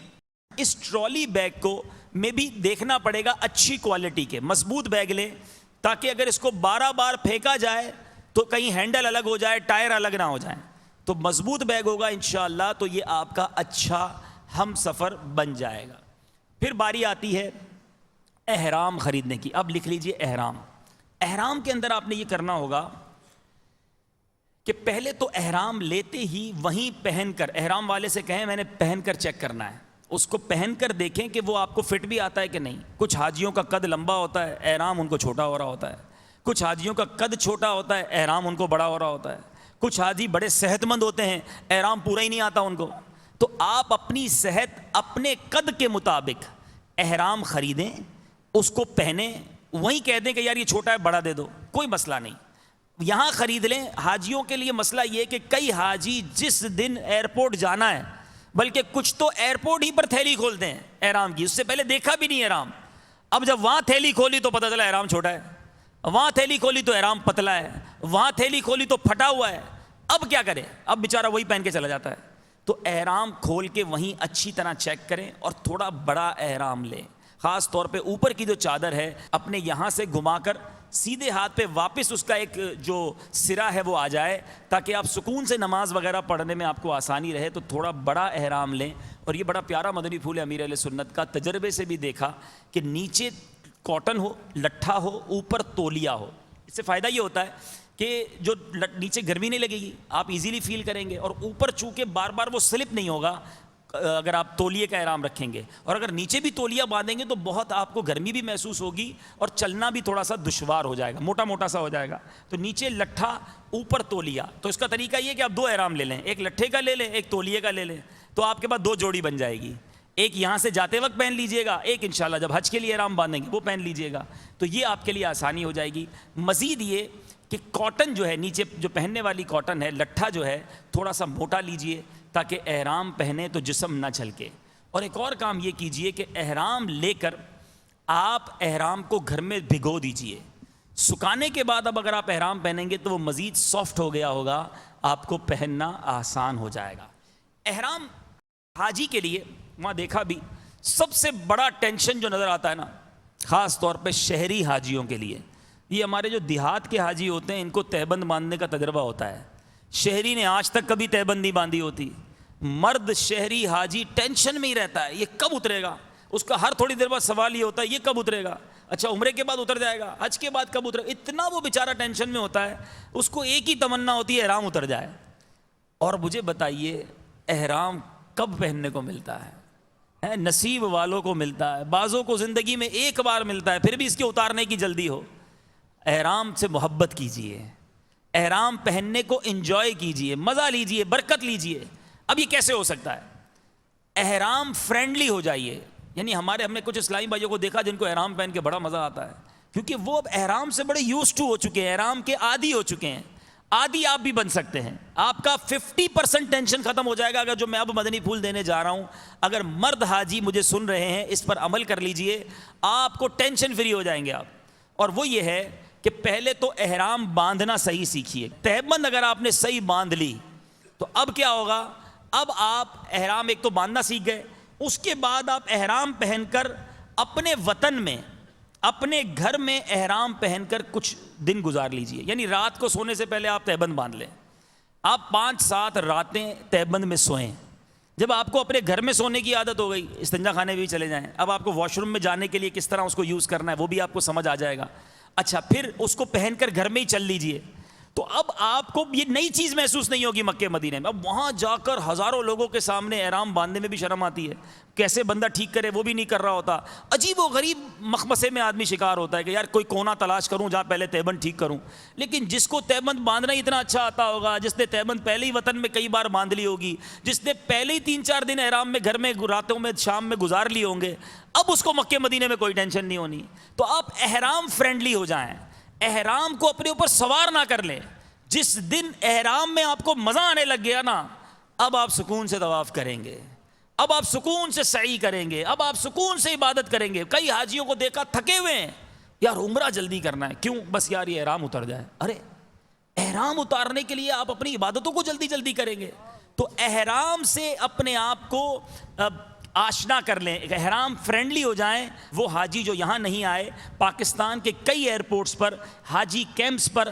اس ٹرالی بیگ کو میں بھی دیکھنا پڑے گا اچھی کوالٹی کے مضبوط بیگ لیں، تاکہ اگر اس کو 12 بار پھینکا جائے تو کہیں ہینڈل الگ ہو جائے، ٹائر الگ نہ ہو جائیں. تو مضبوط بیگ ہوگا انشاءاللہ تو یہ آپ کا اچھا ہم سفر بن جائے گا. پھر باری آتی ہے احرام خریدنے کی. اب لکھ لیجئے احرام. احرام کے اندر آپ نے یہ کرنا ہوگا کہ پہلے تو احرام لیتے ہی وہیں پہن کر، احرام والے سے کہیں میں نے پہن کر چیک کرنا ہے، اس کو پہن کر دیکھیں کہ وہ آپ کو فٹ بھی آتا ہے کہ نہیں. کچھ حاجیوں کا قد لمبا ہوتا ہے، احرام ان کو چھوٹا ہو رہا ہوتا ہے. کچھ حاجیوں کا قد چھوٹا ہوتا ہے، احرام ان کو بڑا ہو رہا ہوتا ہے. کچھ حاجی بڑے صحت مند ہوتے ہیں، احرام پورا ہی نہیں آتا ان کو. تو آپ اپنی صحت، اپنے قد کے مطابق احرام خریدیں، اس کو پہنیں، وہیں کہہ دیں کہ یار یہ چھوٹا ہے بڑا دے دو، کوئی مسئلہ نہیں. یہاں خرید لیں. حاجیوں کے لیے مسئلہ یہ کہ کئی حاجی جس دن ایئرپورٹ جانا ہے، بلکہ کچھ تو ایئرپورٹ ہی پر تھیلی کھولتے ہیں احرام کی، اس سے پہلے دیکھا بھی نہیں احرام. اب جب وہاں تھیلی کھولی تو پتہ چلا احرام چھوٹا ہے، وہاں تھیلی کھولی تو احرام پتلا ہے، وہاں تھیلی کھولی تو پھٹا ہوا ہے. اب کیا کرے؟ اب بیچارہ وہی پہن کے چلا جاتا ہے. تو احرام کھول کے وہیں اچھی طرح چیک کریں اور تھوڑا بڑا احرام لیں. خاص طور پہ اوپر کی جو چادر ہے اپنے یہاں سے گھما کر سیدھے ہاتھ پہ واپس اس کا ایک جو سرا ہے وہ آ جائے، تاکہ آپ سکون سے نماز وغیرہ پڑھنے میں آپ کو آسانی رہے. تو تھوڑا بڑا احرام لیں. اور یہ بڑا پیارا مدنی پھول ہے امیر اہل سنت کا. تجربے سے بھی دیکھا کہ نیچے کاٹن ہو، لٹھا ہو، اوپر تولیہ ہو. اس سے فائدہ یہ ہوتا ہے کہ جو نیچے گرمی نہیں لگے گی، آپ ایزیلی فیل کریں گے، اور اوپر چونکہ بار بار وہ سلپ نہیں ہوگا اگر آپ تولیے کا احرام رکھیں گے. اور اگر نیچے بھی تولیہ باندھیں گے تو بہت آپ کو گرمی بھی محسوس ہوگی اور چلنا بھی تھوڑا سا دشوار ہو جائے گا، موٹا موٹا سا ہو جائے گا. تو نیچے لٹھا، اوپر تولیہ. تو اس کا طریقہ یہ کہ آپ 2 احرام لے لیں، ایک لٹھے کا لے لیں، ایک تولیے کا لے لیں. تو آپ کے پاس 2 جوڑی بن جائے گی. ایک یہاں سے جاتے وقت پہن لیجئے گا، ایک انشاءاللہ جب حج کے لیے احرام باندھیں گے وہ پہن لیجئے گا. تو یہ آپ کے لیے آسانی ہو جائے گی. مزید یہ کہ کاٹن جو ہے، نیچے جو پہننے والی کاٹن ہے، لٹھا جو ہے تھوڑا سا موٹا لیجئے تاکہ احرام پہنے تو جسم نہ چھلکے. اور ایک اور کام یہ کیجئے کہ احرام لے کر آپ احرام کو گھر میں بھگو دیجئے. سکھانے کے بعد اب اگر آپ احرام پہنیں گے تو وہ مزید سافٹ ہو گیا ہوگا، آپ کو پہننا آسان ہو جائے گا. احرام حاجی کے لیے وہاں دیکھا بھی سب سے بڑا ٹینشن جو نظر آتا ہے نا، خاص طور پہ شہری حاجیوں کے لیے. یہ ہمارے جو دیہات کے حاجی ہوتے ہیں ان کو تہبند باندھنے کا تجربہ ہوتا ہے. شہری نے آج تک کبھی تہبند نہیں باندھی ہوتی. مرد شہری حاجی ٹینشن میں ہی رہتا ہے، یہ کب اترے گا. اس کا ہر تھوڑی دیر بعد سوال یہ ہوتا ہے یہ کب اترے گا. اچھا عمرے کے بعد اتر جائے گا، حج کے بعد کب اترے گا. اتنا وہ بیچارہ ٹینشن میں ہوتا ہے، اس کو ایک ہی تمنا ہوتی ہے احرام اتر جائے. اور مجھے بتائیے احرام کب پہننے کو ملتا ہے؟ نصیب والوں کو ملتا ہے. بعضوں کو زندگی میں ایک بار ملتا ہے، پھر بھی اس کے اتارنے کی جلدی ہو. احرام سے محبت کیجئے، احرام پہننے کو انجوائے کیجئے، مزہ لیجئے، برکت لیجئے. اب یہ کیسے ہو سکتا ہے؟ احرام فرینڈلی ہو جائیے. یعنی ہم نے کچھ اسلامی بھائیوں کو دیکھا جن کو احرام پہن کے بڑا مزہ آتا ہے، کیونکہ وہ اب احرام سے بڑے یوز ٹو ہو چکے ہیں، احرام کے عادی ہو چکے ہیں. عادی آپ بھی بن سکتے ہیں. آپ کا 50% ٹینشن ختم ہو جائے گا. اگر جو میں اب مدنی پھول دینے جا رہا ہوں، اگر مرد حاجی مجھے سن رہے ہیں اس پر عمل کر لیجئے، آپ کو ٹینشن فری ہو جائیں گے آپ. اور وہ یہ ہے کہ پہلے تو احرام باندھنا صحیح سیکھیے. تہبند اگر آپ نے صحیح باندھ لی تو اب کیا ہوگا؟ اب آپ احرام ایک تو باندھنا سیکھ گئے، اس کے بعد آپ احرام پہن کر اپنے وطن میں، اپنے گھر میں احرام پہن کر کچھ دن گزار لیجئے. یعنی رات کو سونے سے پہلے آپ تہبند باندھ لیں. آپ 5-7 راتیں تہبند میں سوئیں. جب آپ کو اپنے گھر میں سونے کی عادت ہو گئی، استنجا خانے بھی چلے جائیں. اب آپ کو واش روم میں جانے کے لیے کس طرح اس کو یوز کرنا ہے وہ بھی آپ کو سمجھ آ جائے گا. اچھا پھر اس کو پہن کر گھر میں ہی چل لیجئے. تو اب آپ کو یہ نئی چیز محسوس نہیں ہوگی مکہ مدینے میں. اب وہاں جا کر ہزاروں لوگوں کے سامنے احرام باندھنے میں بھی شرم آتی ہے. کیسے بندہ ٹھیک کرے وہ بھی نہیں کر رہا ہوتا. عجیب و غریب مخمسے میں آدمی شکار ہوتا ہے کہ یار کوئی کونا تلاش کروں جہاں پہلے تہبند ٹھیک کروں. لیکن جس کو تہبند باندھنا اتنا اچھا آتا ہوگا، جس نے تہبند پہلے ہی وطن میں کئی بار باندھ لی ہوگی، جس نے پہلے ہی 3-4 دن احرام میں گھر میں راتوں میں شام میں گزار لی ہوں گے، اب اس کو مکہ مدینے میں کوئی ٹینشن نہیں ہونی. تو آپ احرام فرینڈلی ہو جائیں. احرام کو اپنے اوپر سوار نہ کر لیں. جس دن احرام میں آپ کو مزہ آنے لگ گیا نا, اب آپ سکون سے طواف کریں گے, اب آپ سکون سے سعی کریں گے, اب آپ سکون سے عبادت کریں گے. کئی حاجیوں کو دیکھا تھکے ہوئے ہیں, یار عمرہ جلدی کرنا ہے, کیوں؟ بس یار یہ احرام اتر جائے. ارے احرام اتارنے کے لیے آپ اپنی عبادتوں کو جلدی جلدی کریں گے. تو احرام سے اپنے آپ کو آشنا کر لیں, احرام فرینڈلی ہو جائیں. وہ حاجی جو یہاں نہیں آئے, پاکستان کے کئی ایئرپورٹس پر, حاجی کیمپس پر,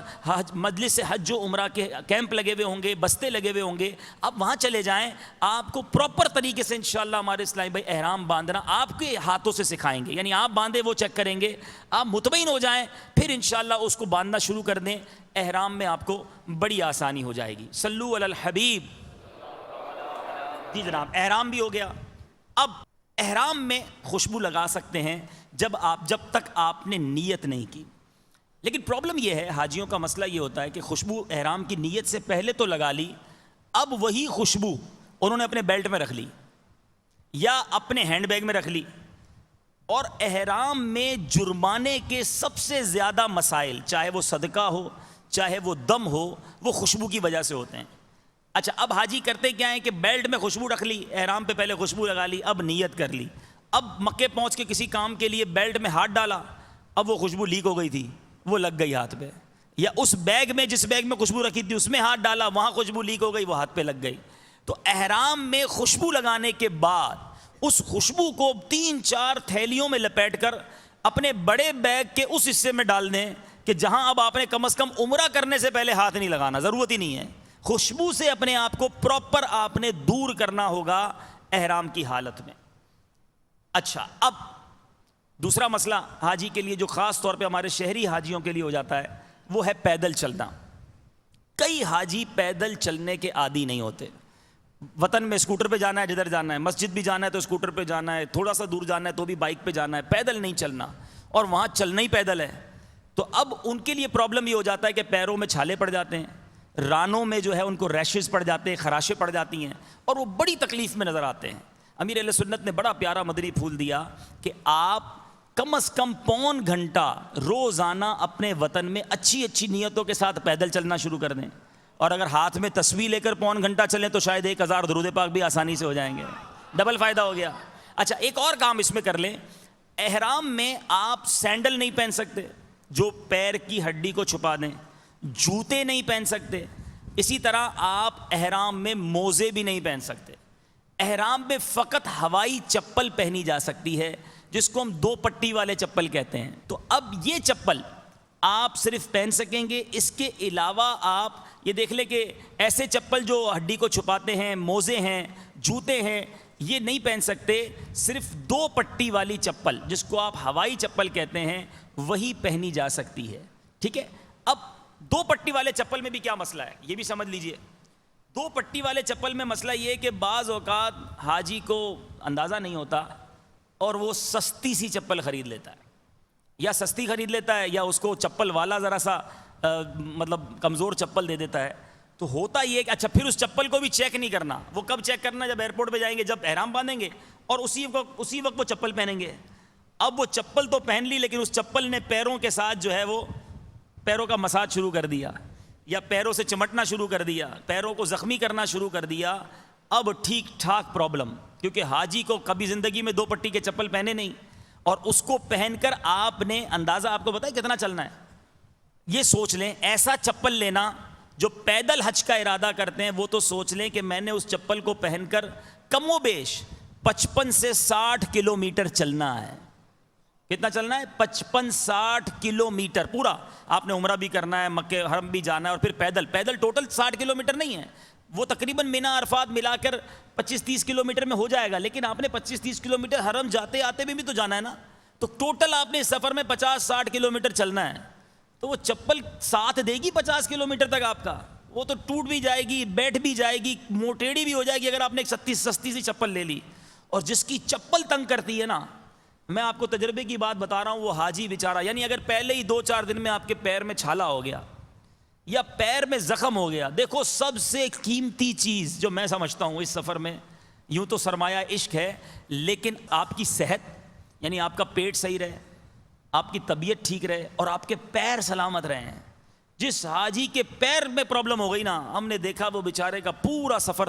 مجلس حج و عمرہ کے کیمپ لگے ہوئے ہوں گے, بستے لگے ہوئے ہوں گے, آپ وہاں چلے جائیں. آپ کو پراپر طریقے سے انشاءاللہ ہمارے اسلامی بھائی احرام باندھنا آپ کے ہاتھوں سے سکھائیں گے. یعنی آپ باندھے وہ چیک کریں گے, آپ مطمئن ہو جائیں, پھر انشاءاللہ اس کو باندھنا شروع کر دیں. احرام میں آپ کو بڑی آسانی ہو جائے گی. صلو علی الحبیب. جی جناب, احرام بھی ہو گیا. اب احرام میں خوشبو لگا سکتے ہیں جب تک آپ نے نیت نہیں کی. لیکن پرابلم یہ ہے, حاجیوں کا مسئلہ یہ ہوتا ہے کہ خوشبو احرام کی نیت سے پہلے تو لگا لی, اب وہی خوشبو انہوں نے اپنے بیلٹ میں رکھ لی یا اپنے ہینڈ بیگ میں رکھ لی, اور احرام میں جرمانے کے سب سے زیادہ مسائل, چاہے وہ صدقہ ہو چاہے وہ دم ہو, وہ خوشبو کی وجہ سے ہوتے ہیں. اچھا, اب حاجی کرتے کیا ہیں کہ بیلٹ میں خوشبو رکھ لی, احرام پہ پہلے خوشبو لگا لی, اب نیت کر لی, اب مکے پہنچ کے کسی کام کے لیے بیلٹ میں ہاتھ ڈالا, اب وہ خوشبو لیک ہو گئی تھی, وہ لگ گئی ہاتھ پہ, یا اس بیگ میں جس بیگ میں خوشبو رکھی تھی اس میں ہاتھ ڈالا, وہاں خوشبو لیک ہو گئی, وہ ہاتھ پہ لگ گئی. تو احرام میں خوشبو لگانے کے بعد اس خوشبو کو 3-4 تھیلیوں میں لپیٹ کر اپنے بڑے بیگ کے اس حصے میں ڈال دیں کہ جہاں اب آپ نے کم از کم عمرہ کرنے سے پہلے ہاتھ نہیں لگانا, ضرورت ہی نہیں ہے. خوشبو سے اپنے آپ کو پراپر آپ نے دور کرنا ہوگا احرام کی حالت میں. اچھا, اب دوسرا مسئلہ حاجی کے لیے جو خاص طور پہ ہمارے شہری حاجیوں کے لیے ہو جاتا ہے, وہ ہے پیدل چلنا. کئی حاجی پیدل چلنے کے عادی نہیں ہوتے. وطن میں اسکوٹر پہ جانا ہے, جدھر جانا ہے, مسجد بھی جانا ہے تو اسکوٹر پہ جانا ہے, تھوڑا سا دور جانا ہے تو بھی بائک پہ جانا ہے, پیدل نہیں چلنا, اور وہاں چلنا ہی پیدل ہے. تو اب ان کے لیے پرابلم یہ ہو جاتا ہے کہ پیروں میں چھالے پڑ جاتے ہیں, رانوں میں جو ہے ان کو ریشز پڑ جاتے ہیں, خراشیں پڑ جاتی ہیں, اور وہ بڑی تکلیف میں نظر آتے ہیں. امیر اہل سنت نے بڑا پیارا مدنی پھول دیا کہ آپ کم از کم 1.25 گھنٹہ روزانہ اپنے وطن میں اچھی اچھی نیتوں کے ساتھ پیدل چلنا شروع کر دیں, اور اگر ہاتھ میں تسبیح لے کر 1.25 گھنٹہ چلیں تو شاید 1000 درود پاک بھی آسانی سے ہو جائیں گے, ڈبل فائدہ ہو گیا. اچھا, ایک اور کام اس میں کر لیں, احرام میں آپ سینڈل نہیں پہن سکتے جو پیر کی ہڈی کو چھپا دیں, جوتے نہیں پہن سکتے, اسی طرح آپ احرام میں موزے بھی نہیں پہن سکتے. احرام میں فقط ہوائی چپل پہنی جا سکتی ہے جس کو ہم 2 پٹی والے چپل کہتے ہیں. تو اب یہ چپل آپ صرف پہن سکیں گے. اس کے علاوہ آپ یہ دیکھ لیں کہ ایسے چپل جو ہڈی کو چھپاتے ہیں, موزے ہیں, جوتے ہیں, یہ نہیں پہن سکتے. صرف 2 پٹی والی چپل جس کو آپ ہوائی چپل کہتے ہیں وہی پہنی جا سکتی ہے. ٹھیک ہے. اب 2 پٹی والے چپل میں بھی کیا مسئلہ ہے یہ بھی سمجھ لیجئے. 2 پٹی والے چپل میں مسئلہ یہ ہے کہ بعض اوقات حاجی کو اندازہ نہیں ہوتا اور وہ سستی سی چپل خرید لیتا ہے, یا سستی خرید لیتا ہے, یا اس کو چپل والا ذرا سا مطلب کمزور چپل دے دیتا ہے. تو ہوتا یہ کہ اچھا پھر اس چپل کو بھی چیک نہیں کرنا. وہ کب چیک کرنا؟ جب ایئرپورٹ پہ جائیں گے, جب احرام باندھیں گے, اور اسی وقت وہ چپل پہنیں گے. اب وہ چپل تو پہن لی, لیکن اس چپل نے پیروں کے ساتھ جو ہے وہ پیروں کا مساج شروع کر دیا, یا پیروں سے چمٹنا شروع کر دیا, پیروں کو زخمی کرنا شروع کر دیا. اب ٹھیک ٹھاک پرابلم, کیونکہ حاجی کو کبھی زندگی میں 2 پٹی کے چپل پہنے نہیں, اور اس کو پہن کر آپ نے اندازہ آپ کو پتا ہے کتنا چلنا ہے. یہ سوچ لیں, ایسا چپل لینا جو پیدل حج کا ارادہ کرتے ہیں وہ تو سوچ لیں کہ میں نے اس چپل کو پہن کر کم و بیش 55 سے 60 کلومیٹر چلنا ہے. کتنا چلنا ہے؟ 55-60 کلومیٹر پورا. آپ نے عمرہ بھی کرنا ہے, مکہ حرم بھی جانا ہے, اور پھر پیدل ٹوٹل 60 کلومیٹر نہیں ہے, وہ تقریباً مینا عرفات ملا کر 25-30 کلومیٹر میں ہو جائے گا. لیکن آپ نے 25-30 کلومیٹر حرم جاتے آتے بھی تو جانا ہے نا, تو ٹوٹل آپ نے اس سفر میں 50-60 کلومیٹر چلنا ہے. تو وہ چپل ساتھ دے گی 50 کلومیٹر تک آپ کا؟ وہ تو ٹوٹ بھی جائے گی, بیٹھ بھی جائے گی, موٹیڑی بھی ہو جائے گی اگر آپ نے ایک سستی سی چپل لے لی. اور جس کی چپل تنگ کرتی ہے نا, میں آپ کو تجربے کی بات بتا رہا ہوں, وہ حاجی بیچارہ, یعنی اگر پہلے ہی 2-4 دن میں آپ کے پیر میں چھالا ہو گیا یا پیر میں زخم ہو گیا, دیکھو سب سے قیمتی چیز جو میں سمجھتا ہوں اس سفر میں, یوں تو سرمایہ عشق ہے, لیکن آپ کی صحت, یعنی آپ کا پیٹ صحیح رہے, آپ کی طبیعت ٹھیک رہے اور آپ کے پیر سلامت رہیں. جس حاجی کے پیر میں پرابلم ہو گئی نا، ہم نے دیکھا وہ بیچارے کا پورا سفر